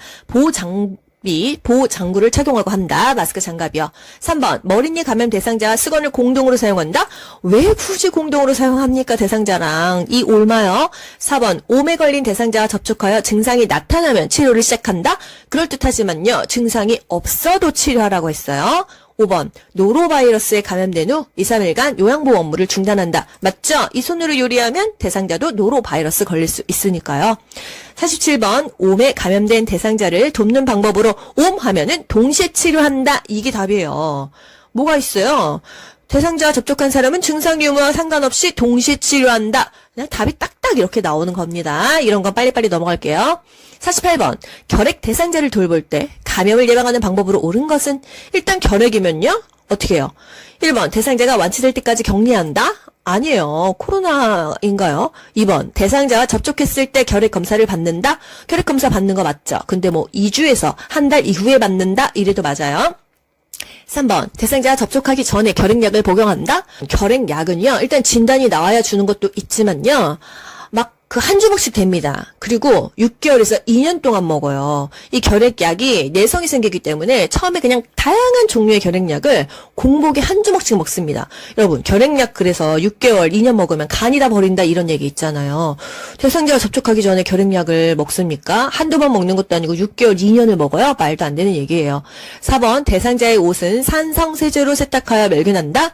보호장구를 착용하고 한다. 마스크 장갑이요. 3번 머리니 감염 대상자와 수건을 공동으로 사용한다. 왜 굳이 공동으로 사용합니까? 대상자랑. 이 옳마요. 4번 오메 걸린 대상자와 접촉하여 증상이 나타나면 치료를 시작한다. 그럴듯하지만요. 증상이 없어도 치료하라고 했어요. 5번 노로바이러스에 감염된 후 2, 3일간 요양보호 업무를 중단한다. 맞죠? 이 손으로 요리하면 대상자도 노로바이러스 걸릴 수 있으니까요. 47번 옴에 감염된 대상자를 돕는 방법으로 옴 하면은 동시에 치료한다. 이게 답이에요. 뭐가 있어요? 대상자와 접촉한 사람은 증상 유무와 상관없이 동시에 치료한다. 그냥 답이 딱딱 이렇게 나오는 겁니다. 이런 건 빨리빨리 넘어갈게요. 48번 결핵 대상자를 돌볼 때 감염을 예방하는 방법으로 옳은 것은 일단 결핵이면요. 어떻게 해요? 1번 대상자가 완치될 때까지 격리한다. 아니에요. 코로나인가요? 2번, 대상자와 접촉했을 때 결핵 검사를 받는다? 결핵 검사 받는 거 맞죠? 근데 뭐 2주에서 한 달 이후에 받는다? 이래도 맞아요. 3번, 대상자와 접촉하기 전에 결핵약을 복용한다? 결핵약은요, 일단 진단이 나와야 주는 것도 있지만요, 막 그 한 주먹씩 됩니다. 그리고 6개월에서 2년 동안 먹어요. 이 결핵약이 내성이 생기기 때문에 처음에 그냥 다양한 종류의 결핵약을 공복에 한 주먹씩 먹습니다. 여러분, 결핵약 그래서 6개월, 2년 먹으면 간이 다 버린다 이런 얘기 있잖아요. 대상자와 접촉하기 전에 결핵약을 먹습니까? 한두 번 먹는 것도 아니고 6개월, 2년을 먹어요? 말도 안 되는 얘기예요. 4번, 대상자의 옷은 산성세제로 세탁하여 멸균한다?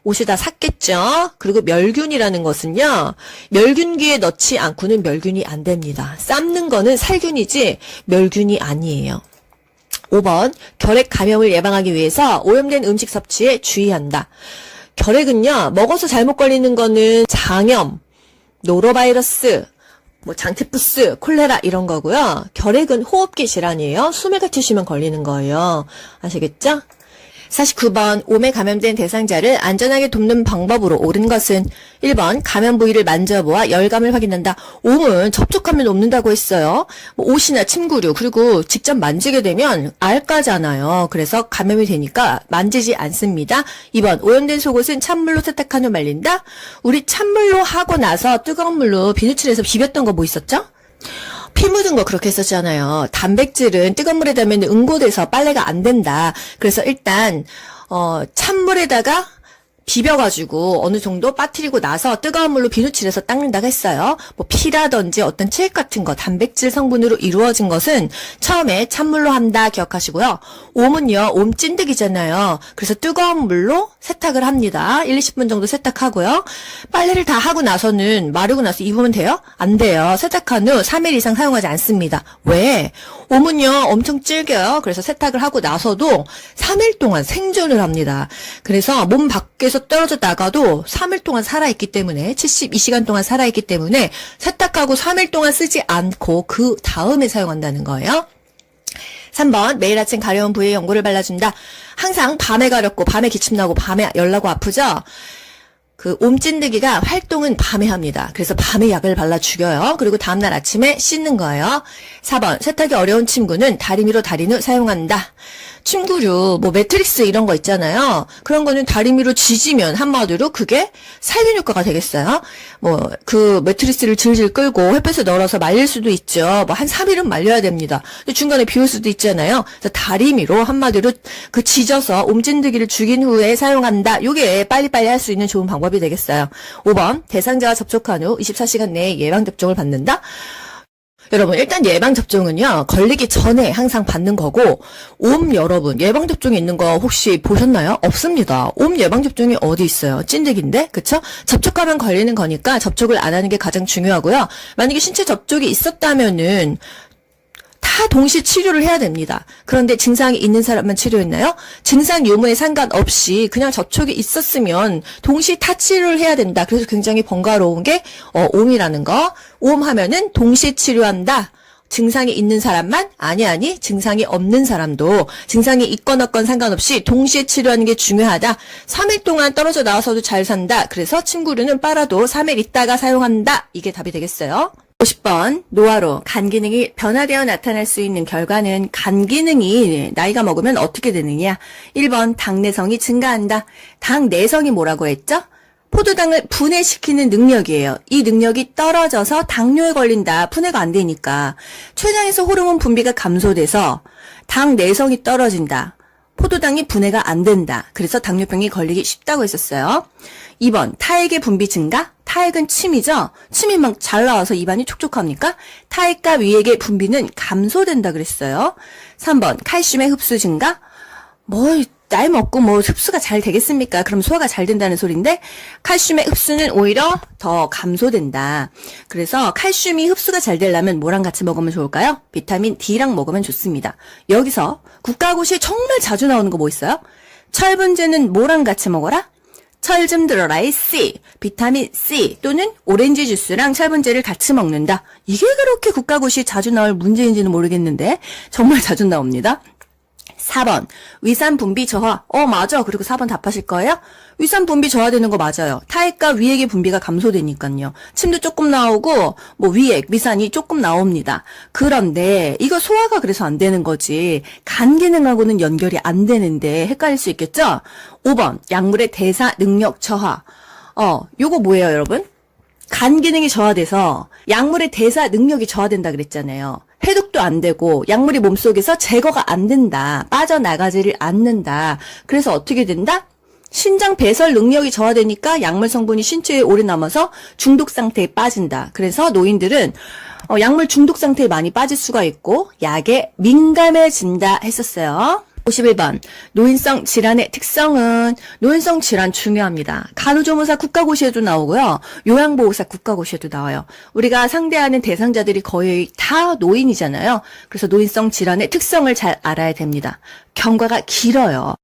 옷이 다 샀겠죠? 그리고 멸균이라는 것은요, 멸균기에 넣지 않고는 멸균이 안 됩니다. 삶는 거는 살균이지 멸균이 아니에요. 5번, 결핵 감염을 예방하기 위해서 오염된 음식 섭취에 주의한다. 결핵은요, 먹어서 잘못 걸리는 거는 장염, 노로바이러스, 뭐 장티푸스, 콜레라 이런 거고요. 결핵은 호흡기 질환이에요. 숨을 같이쉬면 걸리는 거예요. 아시겠죠? 49번, 옴에 감염된 대상자를 안전하게 돕는 방법으로 옳은 것은 1번, 감염 부위를 만져보아 열감을 확인한다. 옴은 접촉하면 옮는다고 했어요. 뭐 옷이나 침구류, 그리고 직접 만지게 되면 알까잖아요. 그래서 감염이 되니까 만지지 않습니다. 2번, 오염된 속옷은 찬물로 세탁한 후 말린다. 우리 찬물로 하고 나서 뜨거운 물로 비누칠해서 비볐던 거 뭐 있었죠? 피 묻은 거 그렇게 했었잖아요. 단백질은 뜨거운 물에 닿으면 응고돼서 빨래가 안 된다. 그래서 일단 찬물에다가 비벼가지고 어느 정도 빠뜨리고 나서 뜨거운 물로 비누칠해서 닦는다고 했어요. 뭐 피라든지 어떤 책 같은 거 단백질 성분으로 이루어진 것은 처음에 찬물로 한다 기억하시고요. 옴은요, 옴 찐득이잖아요. 그래서 뜨거운 물로 세탁을 합니다. 1, 20분 정도 세탁하고요. 빨래를 다 하고 나서는 마르고 나서 입으면 돼요? 안 돼요. 세탁한 후 3일 이상 사용하지 않습니다. 왜? 옴은요, 엄청 질겨요. 그래서 세탁을 하고 나서도 3일 동안 생존을 합니다. 그래서 몸 밖에서 떨어져 나가도 3일 동안 살아있기 때문에 72시간 동안 살아있기 때문에 세탁하고 3일 동안 쓰지 않고 그 다음에 사용한다는 거예요. 3번, 매일 아침 가려운 부위에 연고를 발라준다. 항상 밤에 가렵고 밤에 기침 나고 밤에 열나고 아프죠? 그 옴찐득이가 활동은 밤에 합니다. 그래서 밤에 약을 발라 죽여요. 그리고 다음날 아침에 씻는 거예요. 4번, 세탁이 어려운 침구는 다리미로 다린 후 사용한다. 침구류, 뭐 매트릭스 이런 거 있잖아요. 그런 거는 다리미로 지지면 한마디로 그게 살균 효과가 되겠어요. 뭐 그 매트릭스를 질질 끌고 햇볕에 널어서 말릴 수도 있죠. 뭐 한 3일은 말려야 됩니다. 근데 중간에 비울 수도 있잖아요. 그래서 다리미로 한마디로 그 지져서 옴진드기를 죽인 후에 사용한다. 요게 빨리빨리 할 수 있는 좋은 방법이 되겠어요. 5번, 대상자와 접촉한 후 24시간 내에 예방접종을 받는다. 여러분, 일단 예방접종은요, 걸리기 전에 항상 받는 거고, 옴 여러분, 예방접종이 있는 거 혹시 보셨나요? 없습니다. 옴 예방접종이 어디 있어요? 찐득인데? 그쵸? 접촉하면 걸리는 거니까 접촉을 안 하는 게 가장 중요하고요. 만약에 신체 접촉이 있었다면은, 다 동시 치료를 해야 됩니다. 그런데 증상이 있는 사람만 치료했나요? 증상 유무에 상관없이 그냥 접촉이 있었으면 동시 다 치료를 해야 된다. 그래서 굉장히 번거로운 게 옴이라는 거. 옴 하면은 동시 치료한다. 증상이 있는 사람만? 아니 증상이 없는 사람도 증상이 있건 없건 상관없이 동시에 치료하는 게 중요하다. 3일 동안 떨어져 나와서도 잘 산다. 그래서 침구류는 빨아도 3일 있다가 사용한다. 이게 답이 되겠어요. 50번, 노화로 간 기능이 변화되어 나타날 수 있는 결과는 간 기능이 나이가 먹으면 어떻게 되느냐? 1번, 당 내성이 증가한다. 당 내성이 뭐라고 했죠? 포도당을 분해시키는 능력이에요. 이 능력이 떨어져서 당뇨에 걸린다. 분해가 안 되니까. 췌장에서 호르몬 분비가 감소돼서 당 내성이 떨어진다. 포도당이 분해가 안 된다. 그래서 당뇨병이 걸리기 쉽다고 했었어요. 2번, 타액의 분비 증가? 타액은 침이죠? 침이 막 잘 나와서 입안이 촉촉합니까? 타액과 위액의 분비는 감소된다 그랬어요. 3번, 칼슘의 흡수 증가? 나이 먹고 흡수가 잘 되겠습니까? 그럼 소화가 잘 된다는 소린데, 칼슘의 흡수는 오히려 더 감소된다. 그래서 칼슘이 흡수가 잘 되려면 뭐랑 같이 먹으면 좋을까요? 비타민 D랑 먹으면 좋습니다. 여기서 국가고시에 정말 자주 나오는 거 뭐 있어요? 철분제는 뭐랑 같이 먹어라? 철 좀 들어라의 C, 비타민 C 또는 오렌지 주스랑 철분제를 같이 먹는다. 이게 그렇게 국가고시에 자주 나올 문제인지는 모르겠는데 정말 자주 나옵니다. 4번 위산 분비 저하. 맞아. 그리고 4번 답하실 거예요? 위산 분비 저하되는 거 맞아요. 타액과 위액의 분비가 감소되니까요. 침도 조금 나오고 위액, 위산이 조금 나옵니다. 그런데 이거 소화가 그래서 안 되는 거지. 간 기능하고는 연결이 안 되는데 헷갈릴 수 있겠죠? 5번 약물의 대사 능력 저하. 요거 뭐예요, 여러분? 간 기능이 저하돼서 약물의 대사 능력이 저하된다 그랬잖아요. 해독도 안 되고 약물이 몸속에서 제거가 안 된다. 빠져나가지를 않는다. 그래서 어떻게 된다? 신장 배설 능력이 저하되니까 약물 성분이 신체에 오래 남아서 중독 상태에 빠진다. 그래서 노인들은 약물 중독 상태에 많이 빠질 수가 있고 약에 민감해진다 했었어요. 51번 노인성 질환의 특성은 노인성 질환 중요합니다. 간호조무사 국가고시에도 나오고요. 요양보호사 국가고시에도 나와요. 우리가 상대하는 대상자들이 거의 다 노인이잖아요. 그래서 노인성 질환의 특성을 잘 알아야 됩니다. 경과가 길어요.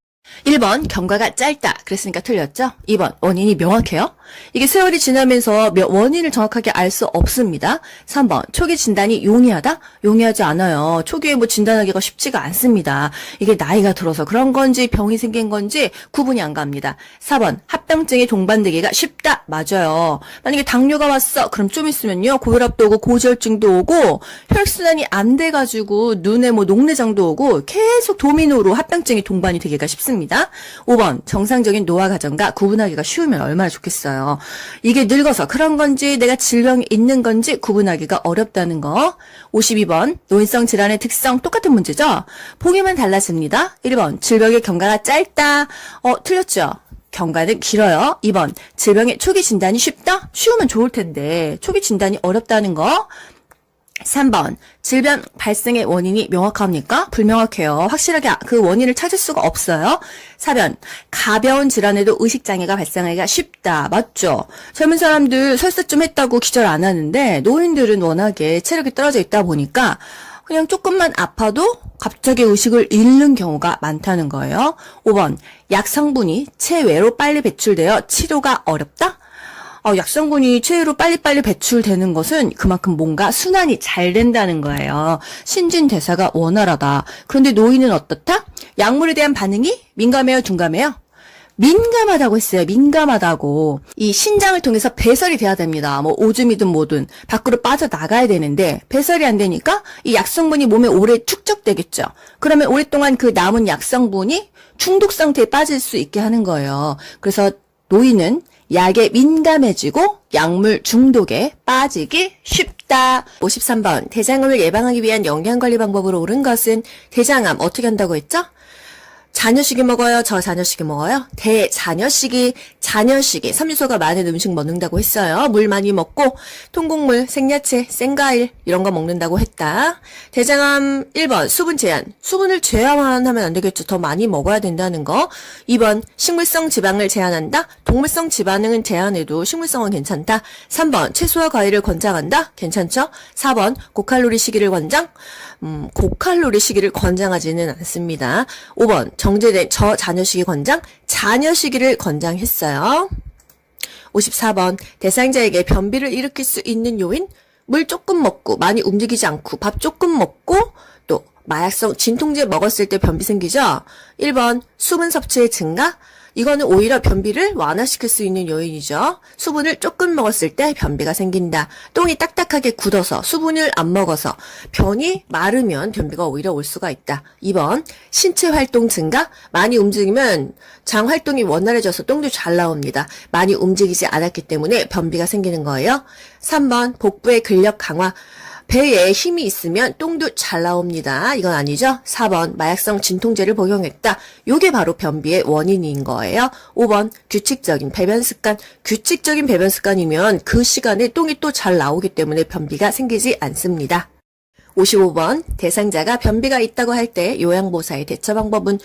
1번 경과가 짧다. 그랬으니까 틀렸죠? 2번 원인이 명확해요. 이게 세월이 지나면서 원인을 정확하게 알 수 없습니다. 3번 초기 진단이 용이하다? 용이하지 않아요. 초기에 진단하기가 쉽지가 않습니다. 이게 나이가 들어서 그런 건지 병이 생긴 건지 구분이 안 갑니다. 4번 합병증이 동반되기가 쉽다. 맞아요. 만약에 당뇨가 왔어. 그럼 좀 있으면요. 고혈압도 오고 고지혈증도 오고 혈순환이 안 돼가지고 눈에 녹내장도 오고 계속 도미노로 합병증이 동반이 되기가 쉽습니다. 5번 정상적인 노화 과정과 구분하기가 쉬우면 얼마나 좋겠어요. 이게 늙어서 그런 건지 내가 질병이 있는 건지 구분하기가 어렵다는 거. 52번 노인성 질환의 특성 똑같은 문제죠. 보기만 달랐습니다. 1번 질병의 경과가 짧다. 틀렸죠. 경과는 길어요. 2번 질병의 초기 진단이 쉽다. 쉬우면 좋을 텐데 초기 진단이 어렵다는 거. 3번 질병 발생의 원인이 명확합니까? 불명확해요. 확실하게 그 원인을 찾을 수가 없어요. 4번 가벼운 질환에도 의식장애가 발생하기가 쉽다. 맞죠? 젊은 사람들 설사 좀 했다고 기절 안 하는데 노인들은 워낙에 체력이 떨어져 있다 보니까 그냥 조금만 아파도 갑자기 의식을 잃는 경우가 많다는 거예요. 5번 약 성분이 체외로 빨리 배출되어 치료가 어렵다? 약성분이 체외로 빨리빨리 배출되는 것은 그만큼 뭔가 순환이 잘 된다는 거예요. 신진대사가 원활하다. 그런데 노인은 어떻다? 약물에 대한 반응이 민감해요, 둔감해요? 민감하다고 했어요. 민감하다고. 이 신장을 통해서 배설이 돼야 됩니다. 오줌이든 뭐든 밖으로 빠져나가야 되는데 배설이 안 되니까 이 약성분이 몸에 오래 축적되겠죠. 그러면 오랫동안 그 남은 약성분이 중독 상태에 빠질 수 있게 하는 거예요. 그래서 노인은 약에 민감해지고 약물 중독에 빠지기 쉽다. 53번 대장암을 예방하기 위한 영양관리 방법으로 옳은 것은 대장암 어떻게 한다고 했죠? 자녀식이 먹어요? 저자녀식이 먹어요? 대자녀식이 섬유소가 많은 음식 먹는다고 했어요. 물 많이 먹고 통곡물, 생야채, 생과일 이런 거 먹는다고 했다. 대장암 1번 수분 제한. 수분을 제한하면 안 되겠죠. 더 많이 먹어야 된다는 거. 2번 식물성 지방을 제한한다. 동물성 지방은 제한해도 식물성은 괜찮다. 3번 채소와 과일을 권장한다. 괜찮죠? 4번 고칼로리 식이를 권장. 고칼로리 식이를 권장하지는 않습니다. 5번 정제된 저자녀식이 권장, 자녀식이를 권장했어요. 54번 대상자에게 변비를 일으킬 수 있는 요인, 물 조금 먹고 많이 움직이지 않고 밥 조금 먹고 또 마약성 진통제 먹었을 때 변비 생기죠. 1번 수분 섭취의 증가, 이거는 오히려 변비를 완화시킬 수 있는 요인이죠. 수분을 조금 먹었을 때 변비가 생긴다. 똥이 딱딱하게 굳어서 수분을 안 먹어서 변이 마르면 변비가 오히려 올 수가 있다. 2번 신체 활동 증가. 많이 움직이면 장 활동이 원활해져서 똥도 잘 나옵니다. 많이 움직이지 않았기 때문에 변비가 생기는 거예요. 3번 복부의 근력 강화. 배에 힘이 있으면 똥도 잘 나옵니다. 이건 아니죠? 4번 마약성 진통제를 복용했다. 요게 바로 변비의 원인인 거예요. 5번 규칙적인 배변 습관. 규칙적인 배변 습관이면 그 시간에 똥이 또 잘 나오기 때문에 변비가 생기지 않습니다. 55번 대상자가 변비가 있다고 할 때 요양보호사의 대처 방법은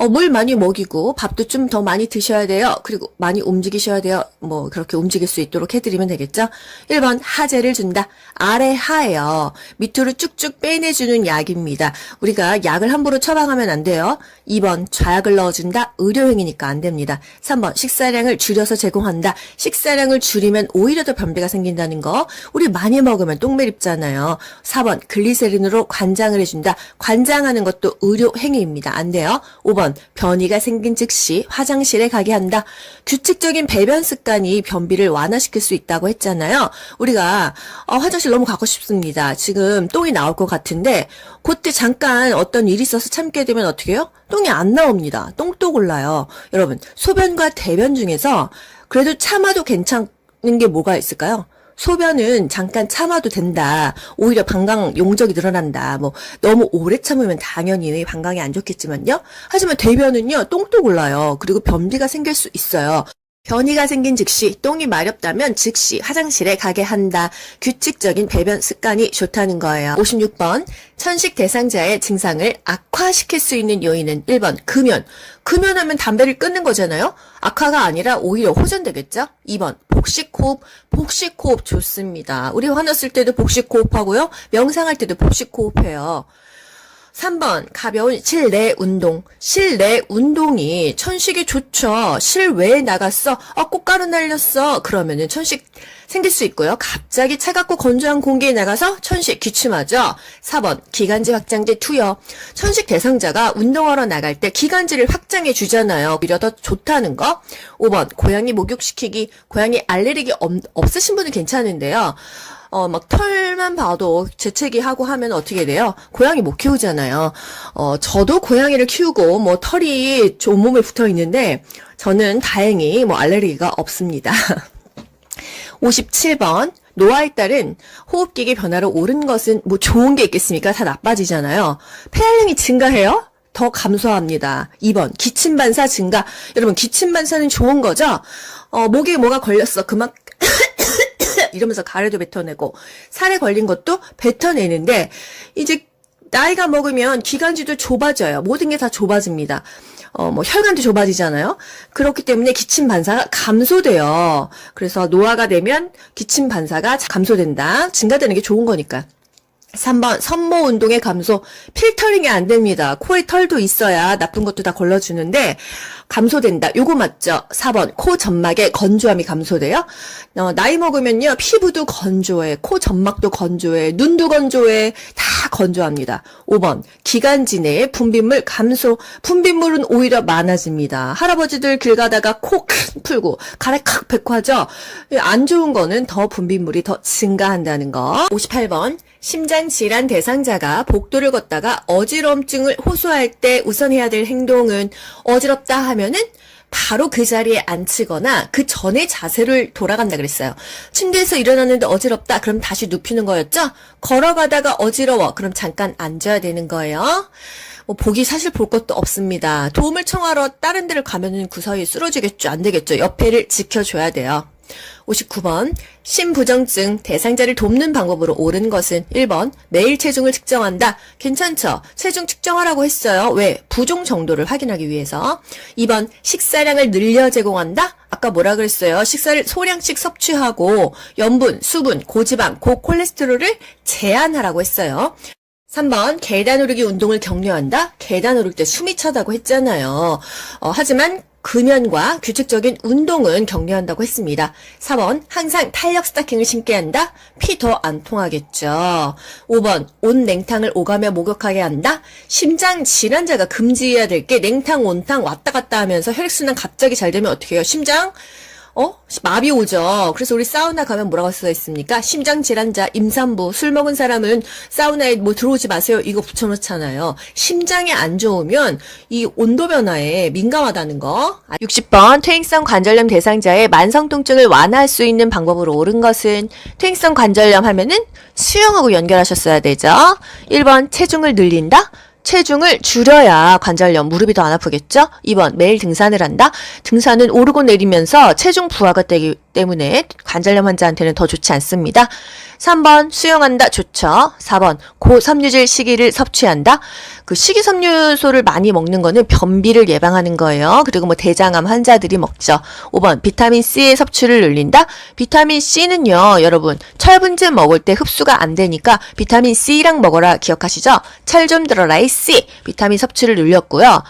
물 많이 먹이고 밥도 좀 더 많이 드셔야 돼요. 그리고 많이 움직이셔야 돼요. 뭐 그렇게 움직일 수 있도록 해드리면 되겠죠. 1번 하제를 준다. 아래 하예요. 밑으로 쭉쭉 빼내주는 약입니다. 우리가 약을 함부로 처방하면 안 돼요. 2번 좌약을 넣어준다. 의료행위니까 안 됩니다. 3번 식사량을 줄여서 제공한다. 식사량을 줄이면 오히려 더 변비가 생긴다는 거. 우리 많이 먹으면 똥매립잖아요. 4번 글리세린으로 관장을 해준다. 관장하는 것도 의료행위입니다. 안 돼요. 5번 변이가 생긴 즉시 화장실에 가게 한다. 규칙적인 배변 습관이 변비를 완화시킬 수 있다고 했잖아요. 우리가 화장실 너무 가고 싶습니다. 지금 똥이 나올 것 같은데 그때 잠깐 어떤 일이 있어서 참게 되면 어떻게 해요? 똥이 안 나옵니다. 똥도 골라요. 여러분 소변과 대변 중에서 그래도 참아도 괜찮은 게 뭐가 있을까요? 소변은 잠깐 참아도 된다. 오히려 방광 용적이 늘어난다. 뭐 너무 오래 참으면 당연히 방광이 안 좋겠지만요. 하지만 대변은요. 똥도 골라요. 그리고 변비가 생길 수 있어요. 변이가 생긴 즉시 똥이 마렵다면 즉시 화장실에 가게 한다. 규칙적인 배변 습관이 좋다는 거예요. 56번 천식 대상자의 증상을 악화시킬 수 있는 요인은 1번 금연. 금연하면 담배를 끊는 거잖아요. 악화가 아니라 오히려 호전되겠죠. 2번 복식호흡. 복식호흡 좋습니다. 우리 화났을 때도 복식호흡하고요. 명상할 때도 복식호흡해요. 3번 가벼운 실내 운동. 실내 운동이 천식이 좋죠. 실외에 나갔어. 꽃가루 날렸어. 그러면은 천식 생길 수 있고요. 갑자기 차갑고 건조한 공기에 나가서 천식 기침하죠. 4번 기관지 확장제 투여. 천식 대상자가 운동하러 나갈 때 기관지를 확장해 주잖아요. 오히려 더 좋다는 거. 5번 고양이 목욕시키기. 고양이 알레르기 없으신 분은 괜찮은데요. 막 털만 봐도 재채기 하고 하면 어떻게 돼요? 고양이 못 키우잖아요. 저도 고양이를 키우고 뭐 털이 온몸에 붙어 있는데 저는 다행히 뭐 알레르기가 없습니다. 57번 노화에 따른 호흡기계 변화로 오른 것은 뭐 좋은 게 있겠습니까? 다 나빠지잖아요. 폐활량이 증가해요? 더 감소합니다. 2번 기침 반사 증가. 여러분 기침 반사는 좋은 거죠? 목에 뭐가 걸렸어. 그만 이러면서 가래도 뱉어내고 살에 걸린 것도 뱉어내는데 이제 나이가 먹으면 기관지도 좁아져요. 모든 게 다 좁아집니다. 뭐 혈관도 좁아지잖아요. 그렇기 때문에 기침 반사가 감소돼요. 그래서 노화가 되면 기침 반사가 감소된다. 증가되는 게 좋은 거니까. 3번 선모 운동의 감소. 필터링이 안 됩니다. 코에 털도 있어야 나쁜 것도 다 걸러주는데 감소된다. 요거 맞죠? 4번 코 점막의 건조함이 감소돼요. 나이 먹으면요 피부도 건조해. 코 점막도 건조해. 눈도 건조해. 다 건조합니다. 5번 기관지 내의 분비물 감소. 분비물은 오히려 많아집니다. 할아버지들 길 가다가 코 풀고 가래 칵 백화죠. 안 좋은 거는 더 분비물이 더 증가한다는 거. 58번 심장질환 대상자가 복도를 걷다가 어지럼증을 호소할 때 우선 해야 될 행동은 어지럽다 하면은 바로 그 자리에 앉히거나 그 전에 자세를 돌아간다 그랬어요. 침대에서 일어났는데 어지럽다. 그럼 다시 눕히는 거였죠? 걸어가다가 어지러워. 그럼 잠깐 앉아야 되는 거예요. 뭐 복이 사실 볼 것도 없습니다. 도움을 청하러 다른 데를 가면은 그 사이에 쓰러지겠죠. 안 되겠죠. 옆에를 지켜줘야 돼요. 59번 심부정증 대상자를 돕는 방법으로 옳은 것은 1번 매일 체중을 측정한다. 괜찮죠? 체중 측정하라고 했어요. 왜? 부종 정도를 확인하기 위해서. 2번 식사량을 늘려 제공한다. 아까 뭐라 그랬어요? 식사를 소량씩 섭취하고 염분, 수분, 고지방, 고콜레스테롤을 제한하라고 했어요. 3번 계단 오르기 운동을 격려한다. 계단 오를 때 숨이 차다고 했잖아요. 하지만 금연과 규칙적인 운동은 격려한다고 했습니다. 4번 항상 탄력 스타킹을 신게 한다. 피 더 안 통하겠죠. 5번 온 냉탕을 오가며 목욕하게 한다. 심장 질환자가 금지해야 될 게 냉탕 온탕 왔다 갔다 하면서 혈액순환 갑자기 잘 되면 어떻게 해요? 심장 마비 오죠. 그래서 우리 사우나 가면 뭐라고 써 있습니까? 심장 질환자, 임산부, 술 먹은 사람은 사우나에 뭐 들어오지 마세요. 이거 붙여놓잖아요. 심장이 안 좋으면 이 온도 변화에 민감하다는 거. 60번 퇴행성 관절염 대상자의 만성 통증을 완화할 수 있는 방법으로 옳은 것은 퇴행성 관절염 하면은 수영하고 연결하셨어야 되죠. 1번 체중을 늘린다. 체중을 줄여야 관절염, 무릎이 더 안 아프겠죠? 2번 매일 등산을 한다. 등산은 오르고 내리면서 체중 부하가 되기 때문에 관절염 환자한테는 더 좋지 않습니다. 3번 수영한다 좋죠. 4번 고섬유질 식이를 섭취한다. 그 식이섬유소를 많이 먹는 거는 변비를 예방하는 거예요. 그리고 뭐 대장암 환자들이 먹죠. 5번 비타민 C의 섭취를 늘린다. 비타민 C는요, 여러분 철분제 먹을 때 흡수가 안 되니까 비타민 C랑 먹어라 기억하시죠? 철 좀 들어라 이 C. 비타민 섭취를 늘렸고요.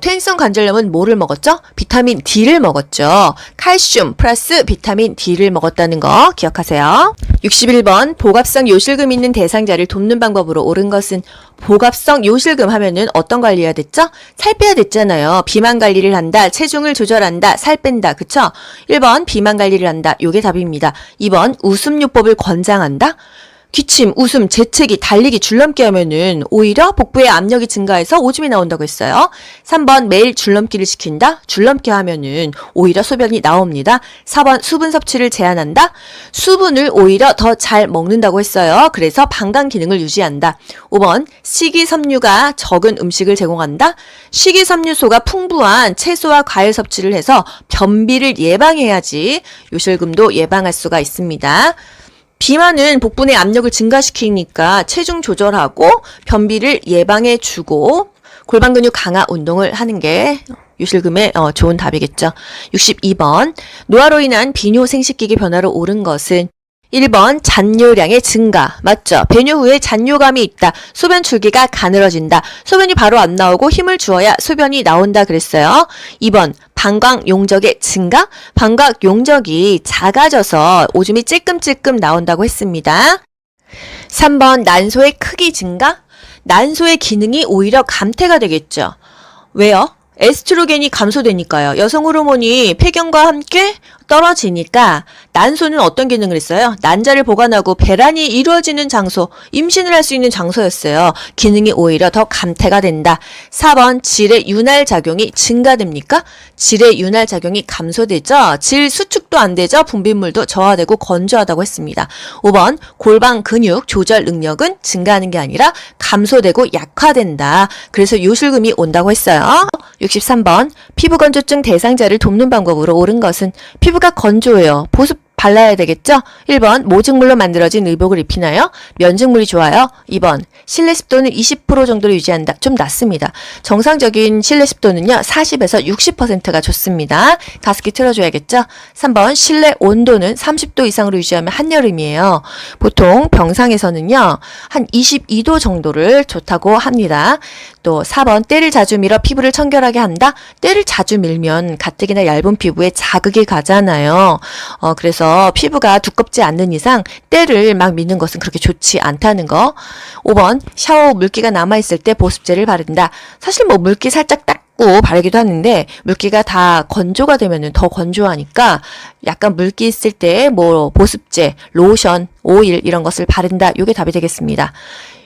퇴행성 관절염은 뭐를 먹었죠? 비타민 D를 먹었죠. 칼슘 플러스 비타민 D를 먹었다는 거 기억하세요. 61번 복합성 요실금 있는 대상자를 돕는 방법으로 옳은 것은 복합성 요실금 하면은 어떤 관리해야 됐죠? 살 빼야 됐잖아요. 비만 관리를 한다, 체중을 조절한다, 살 뺀다. 그쵸? 1번 비만 관리를 한다. 요게 답입니다. 2번 웃음요법을 권장한다. 기침, 웃음, 재채기, 달리기, 줄넘기 하면은 오히려 복부의 압력이 증가해서 오줌이 나온다고 했어요. 3번 매일 줄넘기를 시킨다. 줄넘기 하면은 오히려 소변이 나옵니다. 4번 수분 섭취를 제한한다. 수분을 오히려 더 잘 먹는다고 했어요. 그래서 방광 기능을 유지한다. 5번 식이섬유가 적은 음식을 제공한다. 식이섬유소가 풍부한 채소와 과일 섭취를 해서 변비를 예방해야지 요실금도 예방할 수가 있습니다. 비만은 복부 내 압력을 증가시키니까 체중 조절하고 변비를 예방해주고 골반 근육 강화 운동을 하는 게 요실금의 좋은 답이겠죠. 62번 노화로 인한 비뇨 생식기계 변화로 옳은 것은 1번 잔뇨량의 증가. 맞죠? 배뇨 후에 잔뇨감이 있다. 소변 줄기가 가늘어진다. 소변이 바로 안 나오고 힘을 주어야 소변이 나온다 그랬어요. 2번 방광 용적의 증가. 방광 용적이 작아져서 오줌이 찔끔찔끔 나온다고 했습니다. 3번 난소의 크기 증가. 난소의 기능이 오히려 감퇴가 되겠죠. 왜요? 에스트로겐이 감소되니까요. 여성 호르몬이 폐경과 함께 떨어지니까 난소는 어떤 기능을 했어요? 난자를 보관하고 배란이 이루어지는 장소, 임신을 할 수 있는 장소였어요. 기능이 오히려 더 감퇴가 된다. 4번 질의 윤활 작용이 증가됩니까? 질의 윤활 작용이 감소되죠. 질 수축도 안 되죠. 분비물도 저하되고 건조하다고 했습니다. 5번 골반 근육 조절 능력은 증가하는 게 아니라 감소되고 약화된다. 그래서 요실금이 온다고 했어요. 63번 피부 건조증 대상자를 돕는 방법으로 옳은 것은 피부가 건조해요. 보습 발라야 되겠죠? 1번 모직물로 만들어진 의복을 입히나요? 면직물이 좋아요. 2번 실내 습도는 20% 정도로 유지한다. 좀 낮습니다. 정상적인 실내 습도는요 40에서 60%가 좋습니다. 가습기 틀어줘야겠죠? 3번 실내 온도는 30도 이상으로 유지하면 한여름이에요. 보통 병상에서는요 한 22도 정도를 좋다고 합니다. 또 4번 때를 자주 밀어 피부를 청결하게 한다. 때를 자주 밀면 가뜩이나 얇은 피부에 자극이 가잖아요. 그래서 피부가 두껍지 않는 이상 때를 막 미는 것은 그렇게 좋지 않다는 거. 5번 샤워 후 물기가 남아있을 때 보습제를 바른다. 사실 뭐 물기 살짝 닦고 바르기도 하는데 물기가 다 건조가 되면은 더 건조하니까 약간 물기 있을 때 뭐 보습제, 로션, 오일 이런 것을 바른다. 이게 답이 되겠습니다.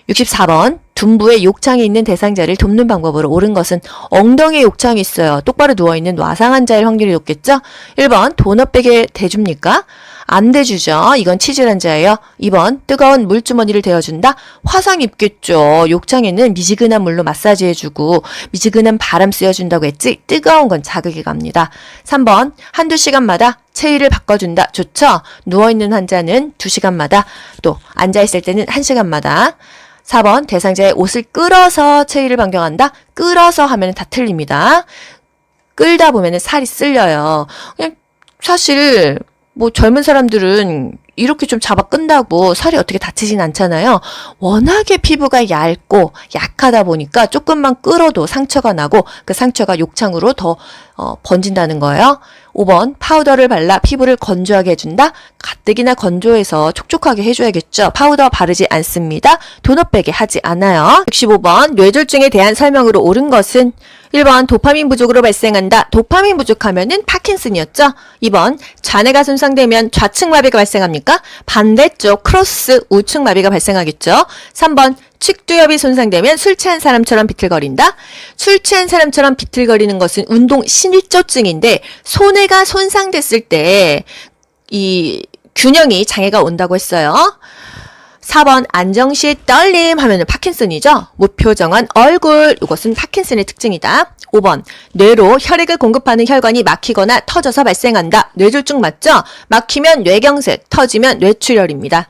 64번 둔부에 욕창이 있는 대상자를 돕는 방법으로 옳은 것은 엉덩이에 욕창이 있어요. 똑바로 누워있는 와상 환자일 확률이 높겠죠? 1번 도넛 베개 대줍니까? 안 대주죠. 이건 치질 환자예요. 2번 뜨거운 물주머니를 대어준다? 화상 입겠죠. 욕창에는 미지근한 물로 마사지해주고 미지근한 바람 쐬어준다고 했지 뜨거운 건 자극이 갑니다. 3번 한두 시간마다 체위를 바꿔준다. 좋죠? 누워있는 환자는 2시간마다 또 앉아있을 때는 1시간마다 4번 대상자의 옷을 끌어서 체위를 변경한다. 끌어서 하면 다 틀립니다. 끌다 보면 살이 쓸려요. 그냥 사실 뭐 젊은 사람들은 이렇게 좀 잡아 끈다고 살이 어떻게 다치진 않잖아요. 워낙에 피부가 얇고 약하다 보니까 조금만 끌어도 상처가 나고 그 상처가 욕창으로 더 번진다는 거예요. 5번 파우더를 발라 피부를 건조하게 해준다. 가뜩이나 건조해서 촉촉하게 해줘야겠죠. 파우더 바르지 않습니다. 도넛 베개 하지 않아요. 65번 뇌졸중에 대한 설명으로 옳은 것은 1번 도파민 부족으로 발생한다. 도파민 부족하면은 파킨슨이었죠. 2번 좌뇌가 손상되면 좌측 마비가 발생합니까? 반대쪽 크로스 우측 마비가 발생하겠죠. 3번 측두엽이 손상되면 술 취한 사람처럼 비틀거린다. 술 취한 사람처럼 비틀거리는 것은 운동 신일조증인데 손해가 손상됐을 때 이 균형이 장애가 온다고 했어요. 4번 안정시의 떨림 하면은 파킨슨이죠. 무표정한 얼굴 이것은 파킨슨의 특징이다. 5번 뇌로 혈액을 공급하는 혈관이 막히거나 터져서 발생한다. 뇌졸중 맞죠? 막히면 뇌경색, 터지면 뇌출혈입니다.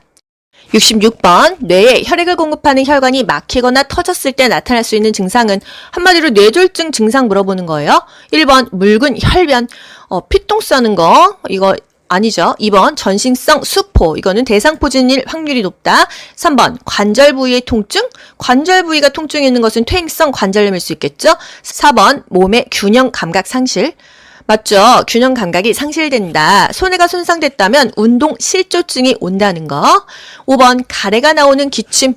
66번, 뇌에 혈액을 공급하는 혈관이 막히거나 터졌을 때 나타날 수 있는 증상은 한마디로 뇌졸중 증상 물어보는 거예요. 1번, 묽은 혈변, 피똥 싸는 거, 이거 아니죠. 2번, 전신성 수포, 이거는 대상포진일 확률이 높다. 3번, 관절 부위의 통증, 관절 부위가 통증이 있는 것은 퇴행성 관절염일 수 있겠죠. 4번, 몸의 균형 감각 상실, 맞죠? 균형 감각이 상실된다. 손해가 손상됐다면 운동 실조증이 온다는 거. 5번, 가래가 나오는 기침.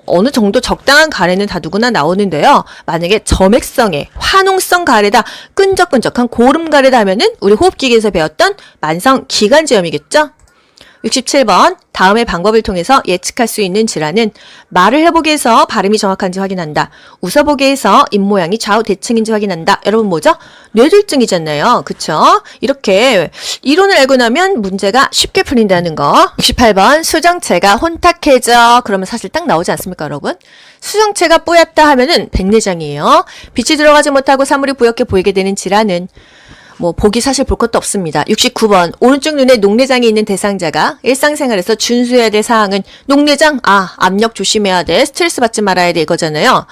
어느 정도 적당한 가래는 다 누구나 나오는데요. 만약에 점액성의 화농성 가래다, 끈적끈적한 고름 가래다 하면은 우리 호흡기계에서 배웠던 만성 기관지염이겠죠? 67번, 다음의 방법을 통해서 예측할 수 있는 질환은 말을 해보기 해서 발음이 정확한지 확인한다. 웃어보기 해서 입모양이 좌우 대칭인지 확인한다. 여러분 뭐죠? 뇌졸중이잖아요. 그쵸? 이렇게 이론을 알고 나면 문제가 쉽게 풀린다는 거. 68번, 수정체가 혼탁해져. 그러면 사실 딱 나오지 않습니까, 여러분? 수정체가 뿌옇다 하면은 백내장이에요. 빛이 들어가지 못하고 사물이 부옇게 보이게 되는 질환은 보기 사실 볼 것도 없습니다. 69번, 오른쪽 눈에 녹내장이 있는 대상자가 일상생활에서 준수해야 될 사항은 녹내장, 압력 조심해야 돼, 스트레스 받지 말아야 돼, 이거잖아요.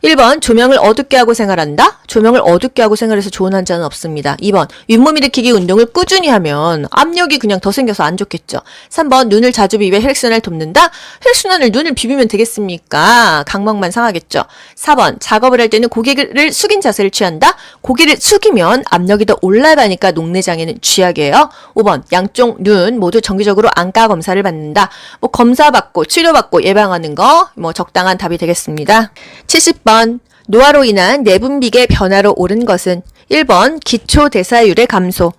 1번, 조명을 어둡게 하고 생활한다? 조명을 어둡게 하고 생활해서 좋은 환자는 없습니다. 2번, 윗몸 일으키기 운동을 꾸준히 하면 압력이 그냥 더 생겨서 안 좋겠죠. 3번, 눈을 자주 비벼 혈액순환을 돕는다? 혈액순환을 눈을 비비면 되겠습니까? 각막만 상하겠죠. 4번, 작업을 할 때는 고개를 숙인 자세를 취한다? 고개를 숙이면 압력이 더 올라가니까 녹내장에는 쥐약이에요. 5번, 양쪽 눈 모두 정기적으로 안과 검사를 받는다. 검사받고 치료받고 예방하는 거 적당한 답이 되겠습니다. 70번, 노화로 인한 내분비계 변화로 오른 것은 1번, 기초대사율의 감소.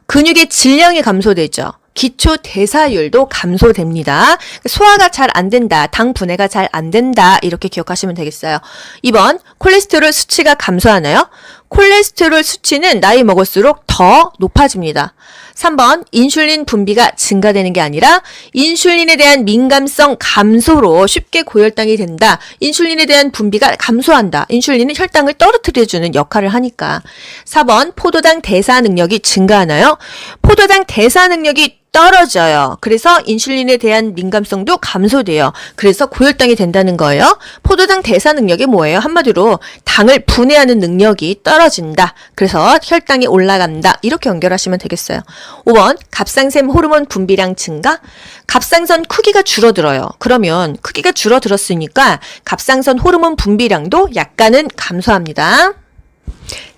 근육의 질량이 감소되죠. 기초대사율도 감소됩니다. 소화가 잘 안 된다. 당 분해가 잘 안 된다. 이렇게 기억하시면 되겠어요. 2번, 콜레스테롤 수치가 감소하나요? 콜레스테롤 수치는 나이 먹을수록 더 높아집니다. 3번, 인슐린 분비가 증가되는 게 아니라 인슐린에 대한 민감성 감소로 쉽게 고혈당이 된다. 인슐린에 대한 분비가 감소한다. 인슐린은 혈당을 떨어뜨려주는 역할을 하니까. 4번, 포도당 대사 능력이 증가하나요? 포도당 대사 능력이 떨어져요. 그래서 인슐린에 대한 민감성도 감소돼요. 그래서 고혈당이 된다는 거예요. 포도당 대사 능력이 뭐예요? 한마디로 당을 분해하는 능력이 떨어진다. 그래서 혈당이 올라간다. 이렇게 연결하시면 되겠어요. 5번, 갑상샘 호르몬 분비량 증가? 갑상선 크기가 줄어들어요. 그러면 크기가 줄어들었으니까 갑상선 호르몬 분비량도 약간은 감소합니다.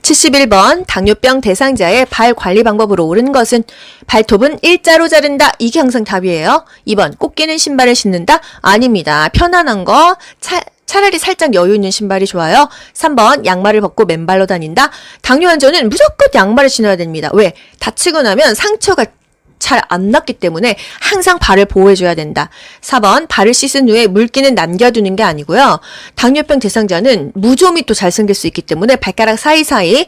71번, 당뇨병 대상자의 발 관리 방법으로 옳은 것은 발톱은 일자로 자른다. 이게 항상 답이에요. 2번, 꼭 끼는 신발을 신는다. 아닙니다. 편안한 거, 차라리 살짝 여유 있는 신발이 좋아요. 3번, 양말을 벗고 맨발로 다닌다. 당뇨 환자는 무조건 양말을 신어야 됩니다. 왜? 다치고 나면 상처가 잘 안 낫기 때문에 항상 발을 보호해줘야 된다. 4번, 발을 씻은 후에 물기는 남겨두는 게 아니고요. 당뇨병 대상자는 무좀이 또 잘 생길 수 있기 때문에 발가락 사이사이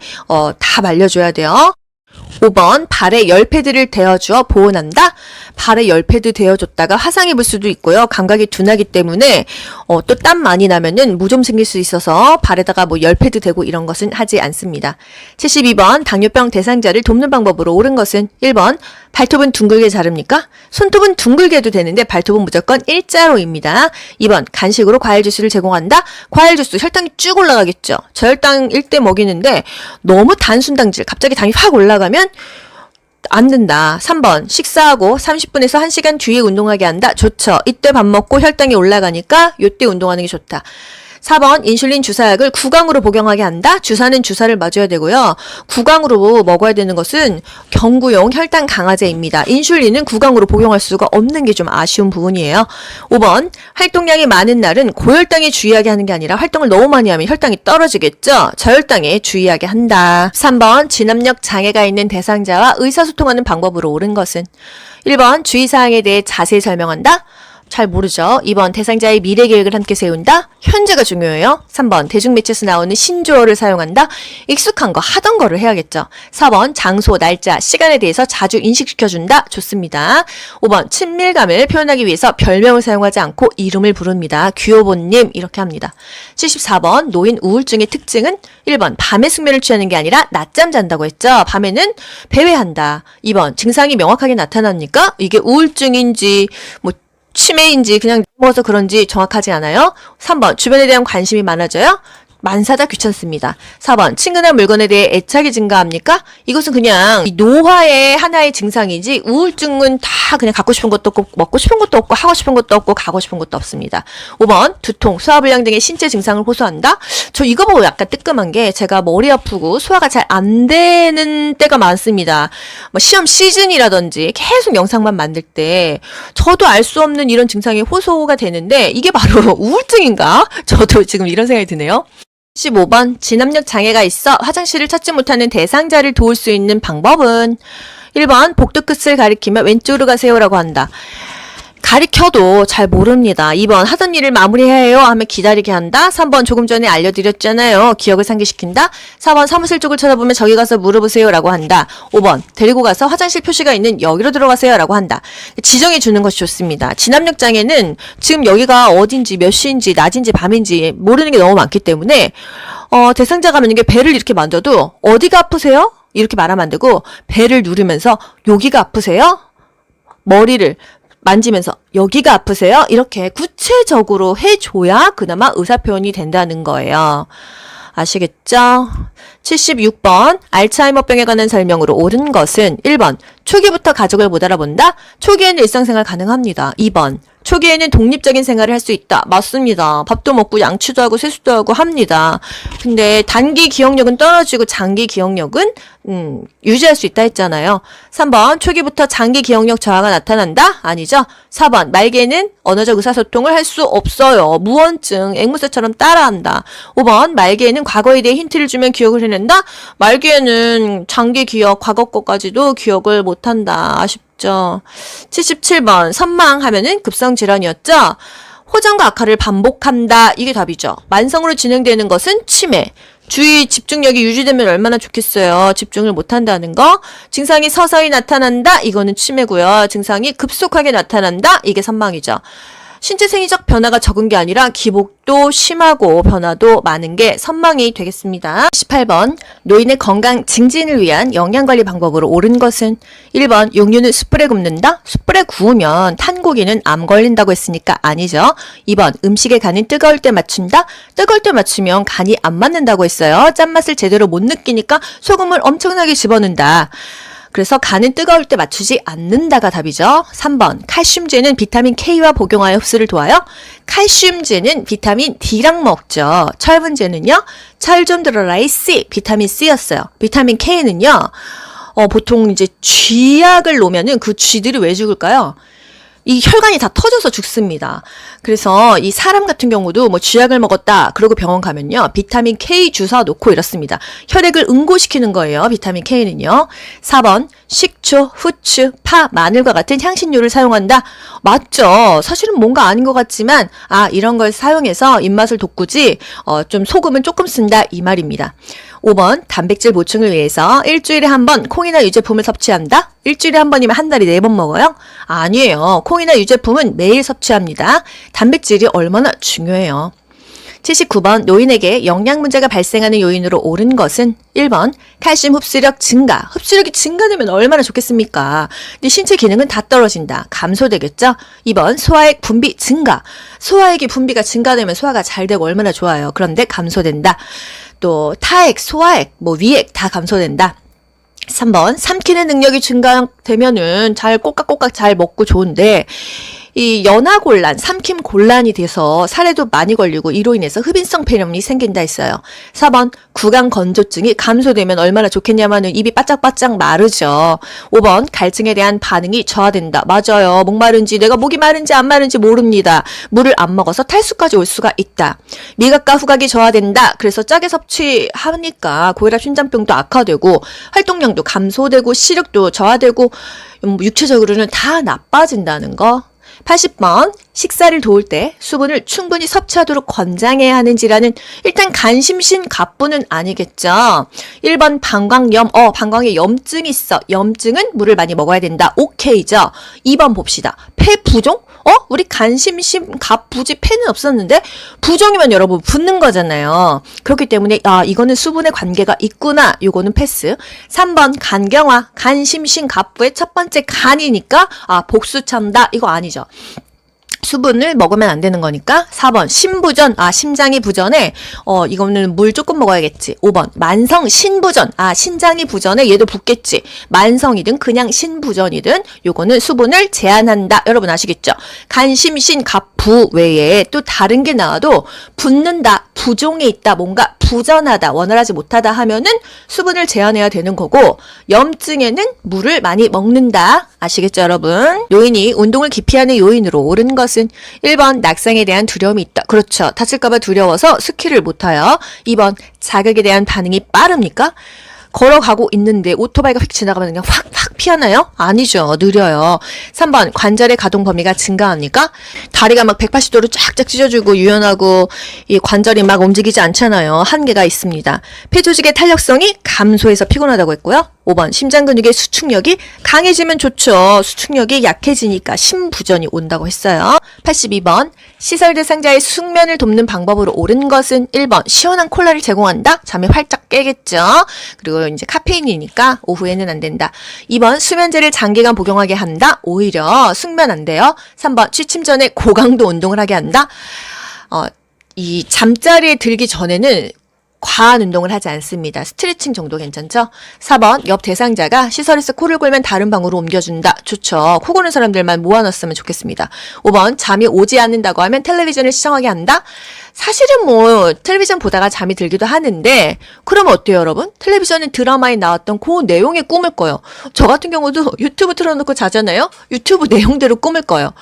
다 말려줘야 돼요. 5번, 발에 열패드를 대어주어 보온한다. 발에 열패드 대어줬다가 화상 입을 수도 있고요. 감각이 둔하기 때문에 또 땀 많이 나면은 무좀 생길 수 있어서 발에다가 열패드 대고 이런 것은 하지 않습니다. 72번, 당뇨병 대상자를 돕는 방법으로 옳은 것은 1번, 발톱은 둥글게 자릅니까? 손톱은 둥글게 해도 되는데 발톱은 무조건 일자로입니다. 2번, 간식으로 과일 주스를 제공한다. 과일 주스 혈당이 쭉 올라가겠죠. 저혈당일 때 먹이는데 너무 단순당질, 갑자기 당이 확 올라가면 안 된다. 3번, 식사하고 30분에서 1시간 뒤에 운동하게 한다. 좋죠. 이때 밥 먹고 혈당이 올라가니까 이때 운동하는 게 좋다. 4번, 인슐린 주사약을 구강으로 복용하게 한다. 주사는 주사를 맞아야 되고요. 구강으로 먹어야 되는 것은 경구용 혈당 강화제입니다. 인슐린은 구강으로 복용할 수가 없는 게 좀 아쉬운 부분이에요. 5번, 활동량이 많은 날은 고혈당에 주의하게 하는 게 아니라 활동을 너무 많이 하면 혈당이 떨어지겠죠. 저혈당에 주의하게 한다. 3번, 진압력 장애가 있는 대상자와 의사소통하는 방법으로 옳은 것은 1번, 주의사항에 대해 자세히 설명한다. 잘 모르죠. 2번, 대상자의 미래 계획을 함께 세운다. 현재가 중요해요. 3번, 대중매체에서 나오는 신조어를 사용한다. 익숙한 거, 하던 거를 해야겠죠. 4번, 장소, 날짜, 시간에 대해서 자주 인식시켜준다. 좋습니다. 5번, 친밀감을 표현하기 위해서 별명을 사용하지 않고 이름을 부릅니다. 귀여보님 이렇게 합니다. 74번, 노인 우울증의 특징은 1번, 밤에 숙면을 취하는 게 아니라 낮잠 잔다고 했죠. 밤에는 배회한다. 2번, 증상이 명확하게 나타납니까? 이게 우울증인지 치매인지 그냥 먹어서 그런지 정확하지 않아요. 3번 주변에 대한 관심이 많아져요. 만사다 귀찮습니다. 4번 친근한 물건에 대해 애착이 증가합니까? 이것은 그냥 노화의 하나의 증상이지 우울증은 다 그냥 갖고 싶은 것도 없고 먹고 싶은 것도 없고 하고 싶은 것도 없고 가고 싶은 것도 없습니다. 5번 두통, 소화불량 등의 신체 증상을 호소한다? 저 이거 보고 약간 뜨끔한 게 제가 머리 아프고 소화가 잘 안 되는 때가 많습니다. 뭐 시험 시즌이라든지 계속 영상만 만들 때 저도 알 수 없는 이런 증상이 호소가 되는데 이게 바로 우울증인가? 저도 지금 이런 생각이 드네요. 15번 진압력 장애가 있어 화장실을 찾지 못하는 대상자를 도울 수 있는 방법은 1번 복도 끝을 가리키며 왼쪽으로 가세요라고 한다. 가리켜도 잘 모릅니다. 2번 하던 일을 마무리해야 해요 하면 기다리게 한다. 3번 조금 전에 알려드렸잖아요. 기억을 상기시킨다. 4번 사무실 쪽을 쳐다보면 저기 가서 물어보세요 라고 한다. 5번 데리고 가서 화장실 표시가 있는 여기로 들어가세요 라고 한다. 지정해 주는 것이 좋습니다. 진압력 장애는 지금 여기가 어딘지 몇 시인지 낮인지 밤인지 모르는 게 너무 많기 때문에 대상자가 만약에 배를 이렇게 만져도 어디가 아프세요? 이렇게 말하면 안 되고 배를 누르면서 여기가 아프세요? 머리를 만지면서 여기가 아프세요? 이렇게 구체적으로 해줘야 그나마 의사표현이 된다는 거예요. 아시겠죠? 76번 알츠하이머병에 관한 설명으로 옳은 것은 1번 초기부터 가족을 못 알아본다? 초기에는 일상생활 가능합니다. 2번 초기에는 독립적인 생활을 할 수 있다. 맞습니다. 밥도 먹고 양치도 하고 세수도 하고 합니다. 근데 단기 기억력은 떨어지고 장기 기억력은 유지할 수 있다 했잖아요. 3번 초기부터 장기 기억력 저하가 나타난다? 아니죠. 4번 말기에는 언어적 의사소통을 할 수 없어요. 무언증, 앵무새처럼 따라한다. 5번 말기에는 과거에 대해 힌트를 주면 기억을 해낸다? 말기에는 장기 기억, 과거 것까지도 기억을 못한다. 아쉽죠. 77번 선망하면은 급성질환이었죠. 호전과 악화를 반복한다. 이게 답이죠. 만성으로 진행되는 것은 치매. 주의 집중력이 유지되면 얼마나 좋겠어요. 집중을 못한다는 거. 증상이 서서히 나타난다. 이거는 치매고요. 증상이 급속하게 나타난다. 이게 선망이죠. 신체 생리적 변화가 적은 게 아니라 기복도 심하고 변화도 많은 게 선망이 되겠습니다. 18번 노인의 건강 증진을 위한 영양관리 방법으로 옳은 것은 1번 육류는 숯불에 굽는다? 숯불에 구우면 탄 고기는 암 걸린다고 했으니까 아니죠. 2번 음식의 간은 뜨거울 때 맞춘다? 뜨거울 때 맞추면 간이 안 맞는다고 했어요. 짠맛을 제대로 못 느끼니까 소금을 엄청나게 집어넣는다. 그래서 간은 뜨거울 때 맞추지 않는다가 답이죠. 3번 칼슘제는 비타민 K와 복용하여 흡수를 도와요. 칼슘제는 비타민 D랑 먹죠. 철분제는요. 철 좀 들어라이 C, 비타민 C였어요. 비타민 K는요. 보통 이제 쥐약을 놓으면은 그 쥐들이 왜 죽을까요? 이 혈관이 다 터져서 죽습니다. 그래서 이 사람 같은 경우도 뭐 쥐약을 먹었다 그러고 병원 가면요 비타민 K 주사 놓고 이렇습니다. 혈액을 응고시키는 거예요. 비타민 K는요. 4번 식초, 후추, 파, 마늘과 같은 향신료를 사용한다. 맞죠. 사실은 뭔가 아닌 것 같지만 이런 걸 사용해서 입맛을 돋구지 좀 소금은 조금 쓴다 이 말입니다. 5번 단백질 보충을 위해서 일주일에 한 번 콩이나 유제품을 섭취한다? 일주일에 한 번이면 한 달에 4번 먹어요? 아니에요. 콩이나 유제품은 매일 섭취합니다. 단백질이 얼마나 중요해요. 79번 노인에게 영양 문제가 발생하는 요인으로 옳은 것은 1번 칼슘 흡수력 증가. 흡수력이 증가되면 얼마나 좋겠습니까? 근데 신체 기능은 다 떨어진다. 감소되겠죠? 2번 소화액 분비 증가. 소화액이 분비가 증가되면 소화가 잘 되고 얼마나 좋아요. 그런데 감소된다. 또 타액, 소화액, 위액 다 감소된다. 3번 삼키는 능력이 증가되면은 잘 꼬깍꼬깍 잘 먹고 좋은데 이 연하곤란, 삼킴 곤란이 돼서 살에도 많이 걸리고 이로 인해서 흡인성 폐렴이 생긴다 했어요. 4번 구강 건조증이 감소되면 얼마나 좋겠냐마는 입이 바짝바짝 마르죠. 5번 갈증에 대한 반응이 저하된다. 맞아요. 목마른지 내가 목이 마른지 안 마른지 모릅니다. 물을 안 먹어서 탈수까지 올 수가 있다. 미각과 후각이 저하된다. 그래서 짜게 섭취하니까 고혈압 심장병도 악화되고 활동량도 감소되고 시력도 저하되고 육체적으로는 다 나빠진다는 거. 80번 식사를 도울 때 수분을 충분히 섭취하도록 권장해야 하는 질환은 일단 간심신 갑부는 아니겠죠. 1번 방광염, 방광에 염증이 있어. 염증은 물을 많이 먹어야 된다. 오케이죠. 2번 봅시다. 폐 부종? 우리 간심신 갑부지 폐는 없었는데 부종이면 여러분 붓는 거잖아요. 그렇기 때문에 이거는 수분의 관계가 있구나. 요거는 패스. 3번 간경화, 간심신 갑부의 첫 번째 간이니까 복수 찬다. 이거 아니죠. 수분을 먹으면 안 되는 거니까 4번 심부전. 심장이 부전해. 이거는 물 조금 먹어야겠지. 5번 만성 신부전. 신장이 부전해. 얘도 붓겠지. 만성이든 그냥 신부전이든 요거는 수분을 제한한다. 여러분 아시겠죠? 간심신 갑부 외에 또 다른 게 나와도 붓는다, 부종이 있다, 뭔가 부전하다, 원활하지 못하다 하면은 수분을 제한해야 되는 거고, 염증에는 물을 많이 먹는다. 아시겠죠, 여러분? 요인이 운동을 기피하는 요인으로 옳은 것은 1번 낙상에 대한 두려움이 있다. 그렇죠. 다칠까봐 두려워서 스키를 못 타요. 2번 자극에 대한 반응이 빠릅니까? 걸어가고 있는데 오토바이가 휙 지나가면 그냥 확 피하나요? 아니죠. 느려요. 3번 관절의 가동 범위가 증가합니까? 다리가 막 180도로 쫙쫙 찢어지고 유연하고 이 관절이 막 움직이지 않잖아요. 한계가 있습니다. 폐조직의 탄력성이 감소해서 피곤하다고 했고요. 5번 심장 근육의 수축력이 강해지면 좋죠. 수축력이 약해지니까 심부전이 온다고 했어요. 82번 시설 대상자의 숙면을 돕는 방법으로 옳은 것은 1번 시원한 콜라를 제공한다. 잠이 활짝 깨겠죠. 그리고 이제 카페인이니까 오후에는 안 된다. 2번 수면제를 장기간 복용하게 한다. 오히려 숙면 안 돼요. 3번 취침 전에 고강도 운동을 하게 한다. 이 잠자리에 들기 전에는 과한 운동을 하지 않습니다. 스트레칭 정도 괜찮죠? 4번 옆 대상자가 시설에서 코를 골면 다른 방으로 옮겨준다. 좋죠. 코 고는 사람들만 모아놨으면 좋겠습니다. 5번 잠이 오지 않는다고 하면 텔레비전을 시청하게 한다. 사실은 뭐 텔레비전 보다가 잠이 들기도 하는데 그러면 어때요, 여러분? 텔레비전은 드라마에 나왔던 그 내용에 꿈을 꿔요. 저 같은 경우도 유튜브 틀어놓고 자잖아요. 유튜브 내용대로 꿈을 꿔요.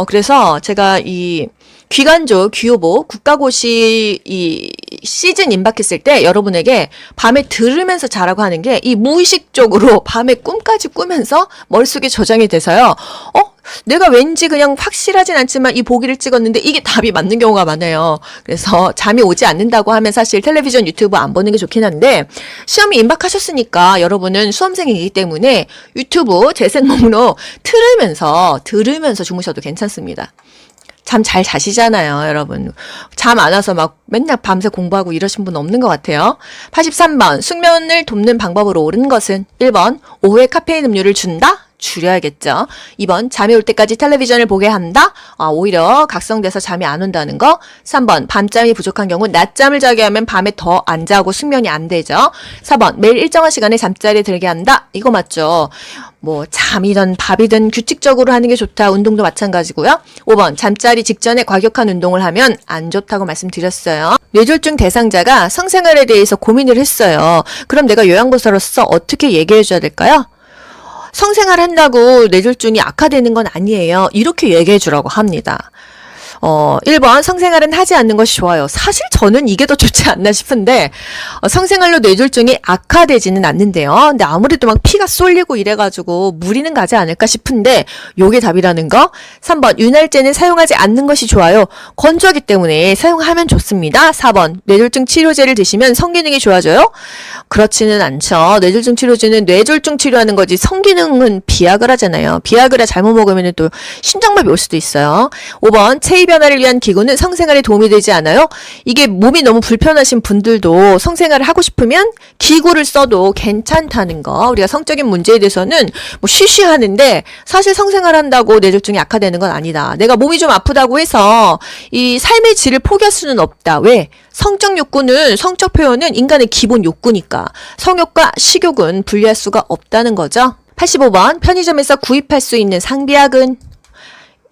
그래서 제가 이 귀간조, 귀요보, 국가고시 이 시즌 임박했을 때 여러분에게 밤에 들으면서 자라고 하는 게 이 무의식적으로 밤에 꿈까지 꾸면서 머릿속에 저장이 돼서요. 내가 왠지 그냥 확실하진 않지만 이 보기를 찍었는데 이게 답이 맞는 경우가 많아요. 그래서 잠이 오지 않는다고 하면 사실 텔레비전, 유튜브 안 보는 게 좋긴 한데 시험이 임박하셨으니까 여러분은 수험생이기 때문에 유튜브 재생 목록 들으면서 주무셔도 괜찮습니다. 잠 잘 자시잖아요, 여러분. 잠 안 와서 막 맨날 밤새 공부하고 이러신 분 없는 것 같아요. 83번, 숙면을 돕는 방법으로 옳은 것은 1번, 오후에 카페인 음료를 준다? 줄여야겠죠. 2번, 잠이 올 때까지 텔레비전을 보게 한다? 오히려 각성돼서 잠이 안 온다는 거. 3번, 밤잠이 부족한 경우 낮잠을 자게 하면 밤에 더 안 자고 숙면이 안 되죠. 4번, 매일 일정한 시간에 잠자리에 들게 한다? 이거 맞죠. 뭐 잠이든 밥이든 규칙적으로 하는 게 좋다. 운동도 마찬가지고요. 5번, 잠자리 직전에 과격한 운동을 하면 안 좋다고 말씀드렸어요. 뇌졸중 대상자가 성생활에 대해서 고민을 했어요. 그럼 내가 요양보호사로서 어떻게 얘기해 줘야 될까요? 성생활 한다고 뇌졸중이 악화되는 건 아니에요. 이렇게 얘기해 주라고 합니다. 1번 성생활은 하지 않는 것이 좋아요. 사실 저는 이게 더 좋지 않나 싶은데 성생활로 뇌졸중이 악화되지는 않는데요. 근데 아무래도 막 피가 쏠리고 이래가지고 무리는 가지 않을까 싶은데 요게 답이라는 거. 3번 윤활제는 사용하지 않는 것이 좋아요. 건조하기 때문에 사용하면 좋습니다. 4번 뇌졸중 치료제를 드시면 성기능이 좋아져요? 그렇지는 않죠. 뇌졸중 치료제는 뇌졸중 치료하는 거지 성기능은 비아그라잖아요. 비아그라 잘못 먹으면 또 심장마비 올 수도 있어요. 5번 체위 변화를 위한 기구는 성생활에 도움이 되지 않아요? 이게 몸이 너무 불편하신 분들도 성생활을 하고 싶으면 기구를 써도 괜찮다는 거. 우리가 성적인 문제에 대해서는 뭐 쉬쉬하는데 사실 성생활 한다고 뇌졸중이 악화되는 건 아니다. 내가 몸이 좀 아프다고 해서 이 삶의 질을 포기할 수는 없다. 왜? 성적 욕구는, 성적 표현은 인간의 기본 욕구니까 성욕과 식욕은 분리할 수가 없다는 거죠. 85번 편의점에서 구입할 수 있는 상비약은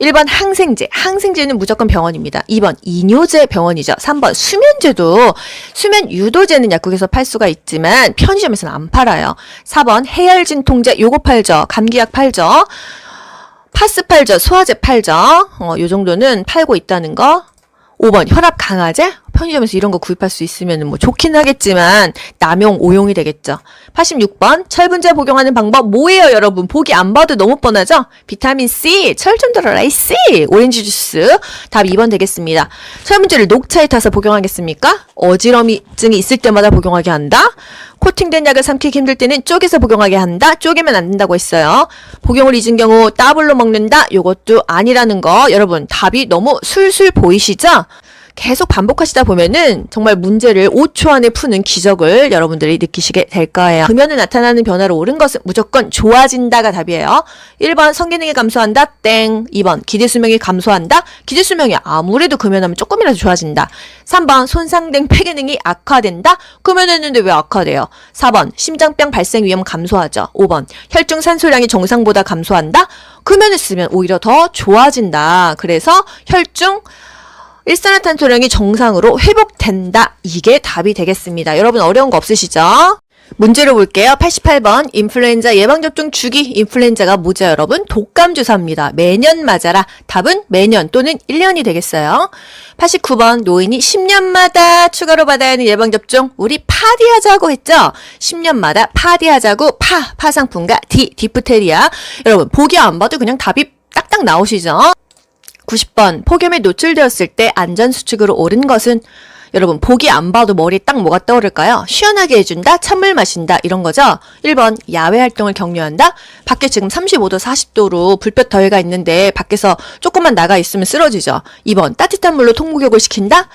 1번 항생제, 항생제는 무조건 병원입니다. 2번 이뇨제 병원이죠. 3번 수면제도 수면 유도제는 약국에서 팔 수가 있지만 편의점에서는 안 팔아요. 4번 해열진 통제 요거 팔죠. 감기약 팔죠. 파스 팔죠. 소화제 팔죠. 요 정도는 팔고 있다는 거. 5번 혈압 강화제? 편의점에서 이런 거 구입할 수 있으면 뭐 좋긴 하겠지만 남용, 오용이 되겠죠. 86번 철분제 복용하는 방법 뭐예요, 여러분? 보기 안 봐도 너무 뻔하죠? 비타민C, 철 좀 들어라, C, 오렌지 주스. 답 2번 되겠습니다. 철분제를 녹차에 타서 복용하겠습니까? 어지러움증이 있을 때마다 복용하게 한다? 코팅된 약을 삼키기 힘들 때는 쪼개서 복용하게 한다? 쪼개면 안 된다고 했어요. 복용을 잊은 경우 따블로 먹는다? 요것도 아니라는 거. 여러분 답이 너무 술술 보이시죠? 계속 반복하시다 보면은 정말 문제를 5초 안에 푸는 기적을 여러분들이 느끼시게 될 거예요. 금연에 나타나는 변화로 옳은 것은 무조건 좋아진다가 답이에요. 1번 성기능이 감소한다. 땡. 2번 기대수명이 감소한다. 기대수명이 아무래도 금연하면 조금이라도 좋아진다. 3번 손상된 폐기능이 악화된다. 금연했는데 왜 악화돼요? 4번 심장병 발생 위험 감소하죠. 5번 혈중 산소량이 정상보다 감소한다. 금연했으면 오히려 더 좋아진다. 그래서 혈중 일산화탄소량이 정상으로 회복된다. 이게 답이 되겠습니다. 여러분 어려운 거 없으시죠? 문제를 볼게요. 88번 인플루엔자 예방접종 주기. 인플루엔자가 뭐죠 여러분? 독감주사입니다. 매년 맞아라. 답은 매년 또는 1년이 되겠어요. 89번 노인이 10년마다 추가로 받아야 하는 예방접종. 우리 파디하자고 했죠? 10년마다 파디하자고. 파상풍과 디프테리아. 여러분 보기 안 봐도 그냥 답이 딱딱 나오시죠? 90번 폭염에 노출되었을 때 안전수칙으로 옳은 것은 여러분 보기 안 봐도 머리에 딱 뭐가 떠오를까요? 시원하게 해준다, 찬물 마신다 이런 거죠. 1번 야외 활동을 격려한다. 밖에 지금 35도 40도로 불볕 더위가 있는데 밖에서 조금만 나가 있으면 쓰러지죠. 2번 따뜻한 물로 통목욕을 시킨다.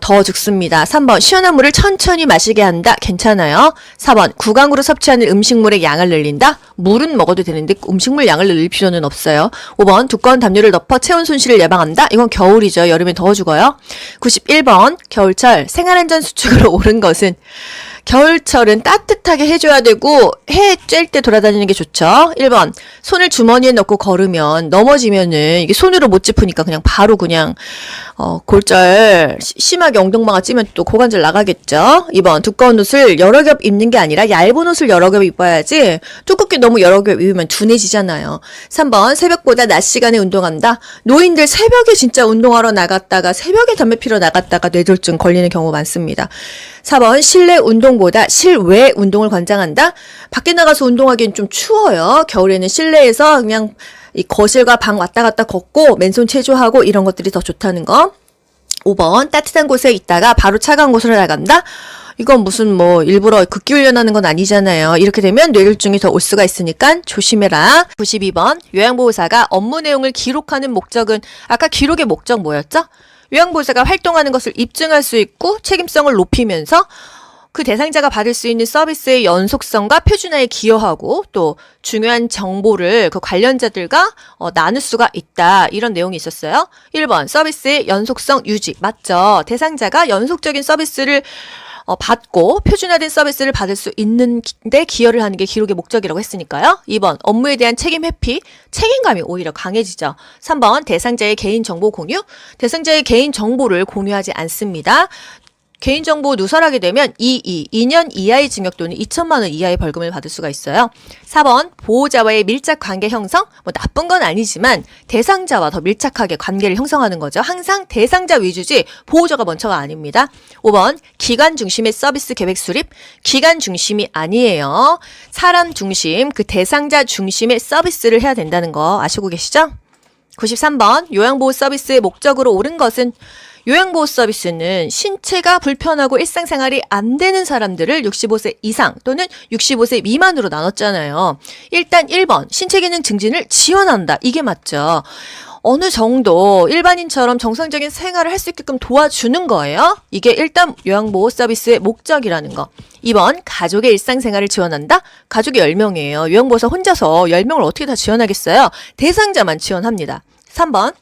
더 죽습니다. 3번 시원한 물을 천천히 마시게 한다. 괜찮아요. 4번 구강으로 섭취하는 음식물의 양을 늘린다. 물은 먹어도 되는데 음식물 양을 늘릴 필요는 없어요. 5번 두꺼운 담요를 덮어 체온 손실을 예방한다. 이건 겨울이죠. 여름에 더워 죽어요. 91번 겨울철 생활안전 수칙으로 옳은 것은 겨울철은 따뜻하게 해줘야 되고 해 쬐일 때 돌아다니는 게 좋죠. 1번 손을 주머니에 넣고 걸으면 넘어지면은 이게 손으로 못 짚으니까 그냥 바로 그냥 골절 심하게 엉덩방아 찌면 또 고관절 나가겠죠. 2번 두꺼운 옷을 여러 겹 입는 게 아니라 얇은 옷을 여러 겹 입어야지 두껍게 너무 여러 겹 입으면 둔해지잖아요. 3번 새벽보다 낮 시간에 운동한다. 노인들 새벽에 진짜 운동하러 나갔다가 새벽에 담배 피러 나갔다가 뇌졸중 걸리는 경우 많습니다. 4번 실내 운동보다 실외 운동을 권장한다. 밖에 나가서 운동하기엔 좀 추워요. 겨울에는 실내에서 그냥 이 거실과 방 왔다 갔다 걷고 맨손 체조하고 이런 것들이 더 좋다는 거. 5번 따뜻한 곳에 있다가 바로 차가운 곳으로 나간다. 이건 무슨 뭐 일부러 극기 훈련하는 건 아니잖아요. 이렇게 되면 뇌졸중이 더 올 수가 있으니까 조심해라. 92번 요양보호사가 업무 내용을 기록하는 목적은 아까 기록의 목적 뭐였죠? 요양보호사가 활동하는 것을 입증할 수 있고 책임성을 높이면서 그 대상자가 받을 수 있는 서비스의 연속성과 표준화에 기여하고 또 중요한 정보를 그 관련자들과 나눌 수가 있다. 이런 내용이 있었어요. 1번 서비스의 연속성 유지. 맞죠? 대상자가 연속적인 서비스를 받고 표준화된 서비스를 받을 수 있는데 기여를 하는 게 기록의 목적이라고 했으니까요. 2번 업무에 대한 책임 회피, 책임감이 오히려 강해지죠. 3번 대상자의 개인정보 공유, 대상자의 개인정보를 공유하지 않습니다. 개인정보 누설하게 되면 2년 이하의 징역 또는 2천만 원 이하의 벌금을 받을 수가 있어요. 4번 보호자와의 밀착 관계 형성, 뭐 나쁜 건 아니지만 대상자와 더 밀착하게 관계를 형성하는 거죠. 항상 대상자 위주지 보호자가 먼저가 아닙니다. 5번 기관 중심의 서비스 계획 수립, 기관 중심이 아니에요. 사람 중심, 그 대상자 중심의 서비스를 해야 된다는 거 아시고 계시죠? 93번 요양보호 서비스의 목적으로 옳은 것은 요양보호 서비스는 신체가 불편하고 일상생활이 안 되는 사람들을 65세 이상 또는 65세 미만으로 나눴잖아요. 일단 1번 신체기능 증진을 지원한다. 이게 맞죠. 어느 정도 일반인처럼 정상적인 생활을 할 수 있게끔 도와주는 거예요. 이게 일단 요양보호 서비스의 목적이라는 거. 2번 가족의 일상생활을 지원한다. 가족이 10명이에요. 요양보호사 혼자서 10명을 어떻게 다 지원하겠어요. 대상자만 지원합니다. 3번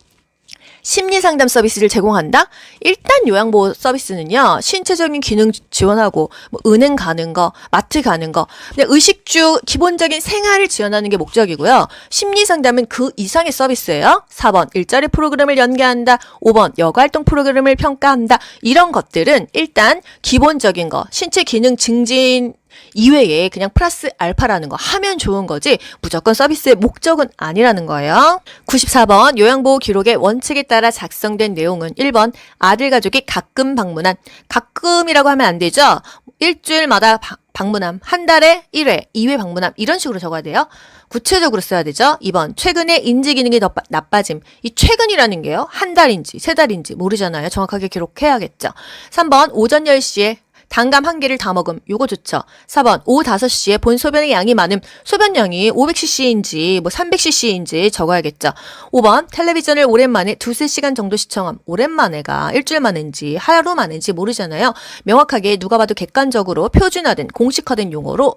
심리상담 서비스를 제공한다? 일단 요양보호 서비스는요, 신체적인 기능 지원하고, 뭐 은행 가는 거, 마트 가는 거, 그냥 의식주 기본적인 생활을 지원하는 게 목적이고요. 심리상담은 그 이상의 서비스예요. 4번, 일자리 프로그램을 연계한다. 5번, 여가활동 프로그램을 평가한다. 이런 것들은 일단 기본적인 거, 신체 기능 증진, 이외에 그냥 플러스 알파라는 거 하면 좋은 거지 무조건 서비스의 목적은 아니라는 거예요. 94번 요양보호 기록의 원칙에 따라 작성된 내용은 1번 아들 가족이 가끔 방문한, 가끔이라고 하면 안 되죠. 일주일마다 방문함, 한 달에 1회, 2회 방문함 이런 식으로 적어야 돼요. 구체적으로 써야 되죠. 2번 최근에 인지 기능이 더 나빠짐. 이 최근이라는 게요. 한 달인지 세 달인지 모르잖아요. 정확하게 기록해야겠죠. 3번 오전 10시에 단감 1개를 다 먹음. 요거 좋죠. 4번 오후 5시에 본 소변의 양이 많음. 소변량이 500cc인지 뭐 300cc인지 적어야겠죠. 5번 텔레비전을 오랜만에 2-3시간 정도 시청함. 오랜만에가 일주일 만인지 하루 만인지 모르잖아요. 명확하게 누가 봐도 객관적으로 표준화된 공식화된 용어로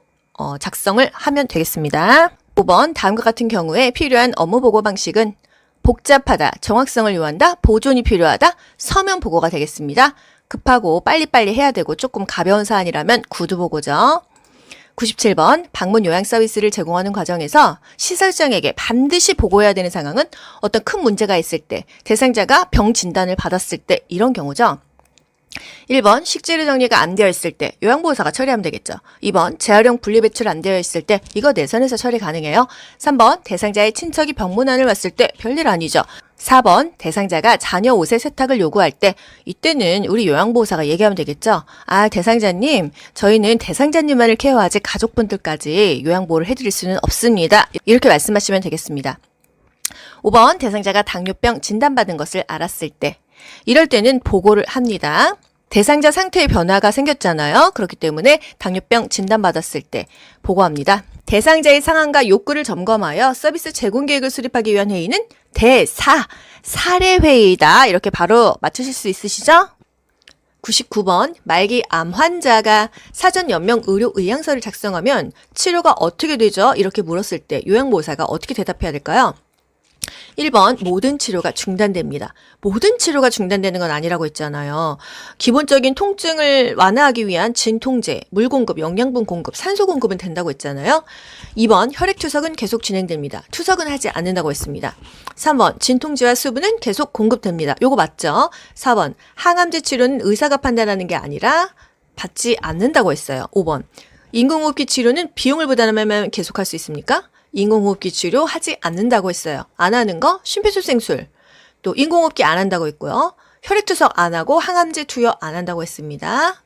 작성을 하면 되겠습니다. 5번 다음과 같은 경우에 필요한 업무 보고 방식은 복잡하다, 정확성을 요한다, 보존이 필요하다, 서면 보고가 되겠습니다. 급하고 빨리빨리 해야 되고 조금 가벼운 사안이라면 구두 보고죠. 97번 방문 요양 서비스를 제공하는 과정에서 시설장에게 반드시 보고해야 되는 상황은 어떤 큰 문제가 있을 때, 대상자가 병 진단을 받았을 때 이런 경우죠. 1번 식재료 정리가 안 되어 있을 때 요양보호사가 처리하면 되겠죠. 2번 재활용 분리배출 안 되어 있을 때 이거 내선에서 처리 가능해요. 3번 대상자의 친척이 병문안을 왔을 때 별일 아니죠. 4번 대상자가 자녀 옷의 세탁을 요구할 때 이때는 우리 요양보호사가 얘기하면 되겠죠. 아 대상자님 저희는 대상자님만을 케어하지 가족분들까지 요양보호를 해드릴 수는 없습니다. 이렇게 말씀하시면 되겠습니다. 5번 대상자가 당뇨병 진단받은 것을 알았을 때 이럴 때는 보고를 합니다. 대상자 상태의 변화가 생겼잖아요. 그렇기 때문에 당뇨병 진단받았을 때 보고합니다. 대상자의 상황과 욕구를 점검하여 서비스 제공 계획을 수립하기 위한 회의는 사례회의다. 이렇게 바로 맞추실 수 있으시죠? 99번 말기 암 환자가 사전 연명 의료 의향서를 작성하면 치료가 어떻게 되죠? 이렇게 물었을 때 요양보호사가 어떻게 대답해야 될까요? 1번 모든 치료가 중단됩니다. 모든 치료가 중단되는 건 아니라고 했잖아요. 기본적인 통증을 완화하기 위한 진통제, 물 공급, 영양분 공급, 산소 공급은 된다고 했잖아요. 2번 혈액 투석은 계속 진행됩니다. 투석은 하지 않는다고 했습니다. 3번 진통제와 수분은 계속 공급됩니다. 요거 맞죠? 4번 항암제 치료는 의사가 판단하는 게 아니라 받지 않는다고 했어요. 5번 인공호흡기 치료는 비용을 부담하면 계속할 수 있습니까? 인공호흡기 치료 하지 않는다고 했어요. 안 하는 거 심폐소생술. 또 인공호흡기 안 한다고 했고요. 혈액투석 안 하고 항암제 투여 안 한다고 했습니다.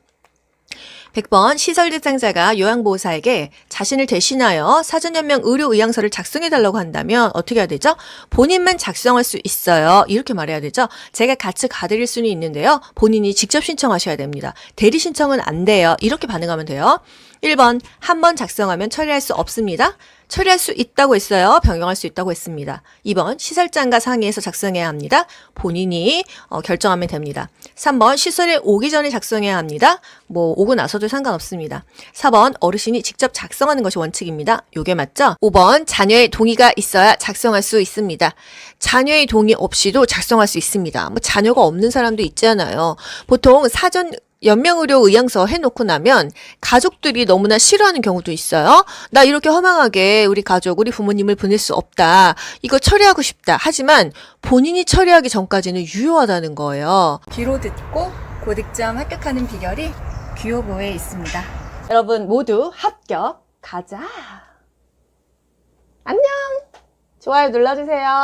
100번 시설 대상자가 요양보호사에게 자신을 대신하여 사전연명 의료의향서를 작성해달라고 한다면 어떻게 해야 되죠? 본인만 작성할 수 있어요. 이렇게 말해야 되죠. 제가 같이 가드릴 수는 있는데요. 본인이 직접 신청하셔야 됩니다. 대리 신청은 안 돼요. 이렇게 반응하면 돼요. 1번 한 번 작성하면 처리할 수 없습니다. 처리할 수 있다고 했어요. 변경할 수 있다고 했습니다. 2번 시설장과 상의해서 작성해야 합니다. 본인이 결정하면 됩니다. 3번 시설에 오기 전에 작성해야 합니다. 뭐 오고 나서도 상관없습니다. 4번 어르신이 직접 작성하는 것이 원칙입니다. 요게 맞죠? 5번 자녀의 동의가 있어야 작성할 수 있습니다. 자녀의 동의 없이도 작성할 수 있습니다. 뭐 자녀가 없는 사람도 있잖아요. 보통 사전 연명의료의향서 해놓고 나면 가족들이 너무나 싫어하는 경우도 있어요. 나 이렇게 허망하게 우리 가족, 우리 부모님을 보낼 수 없다. 이거 처리하고 싶다. 하지만 본인이 처리하기 전까지는 유효하다는 거예요.
귀로 듣고 고득점 합격하는 비결이 귀요보에 있습니다. 여러분 모두 합격 가자. 안녕. 좋아요 눌러주세요.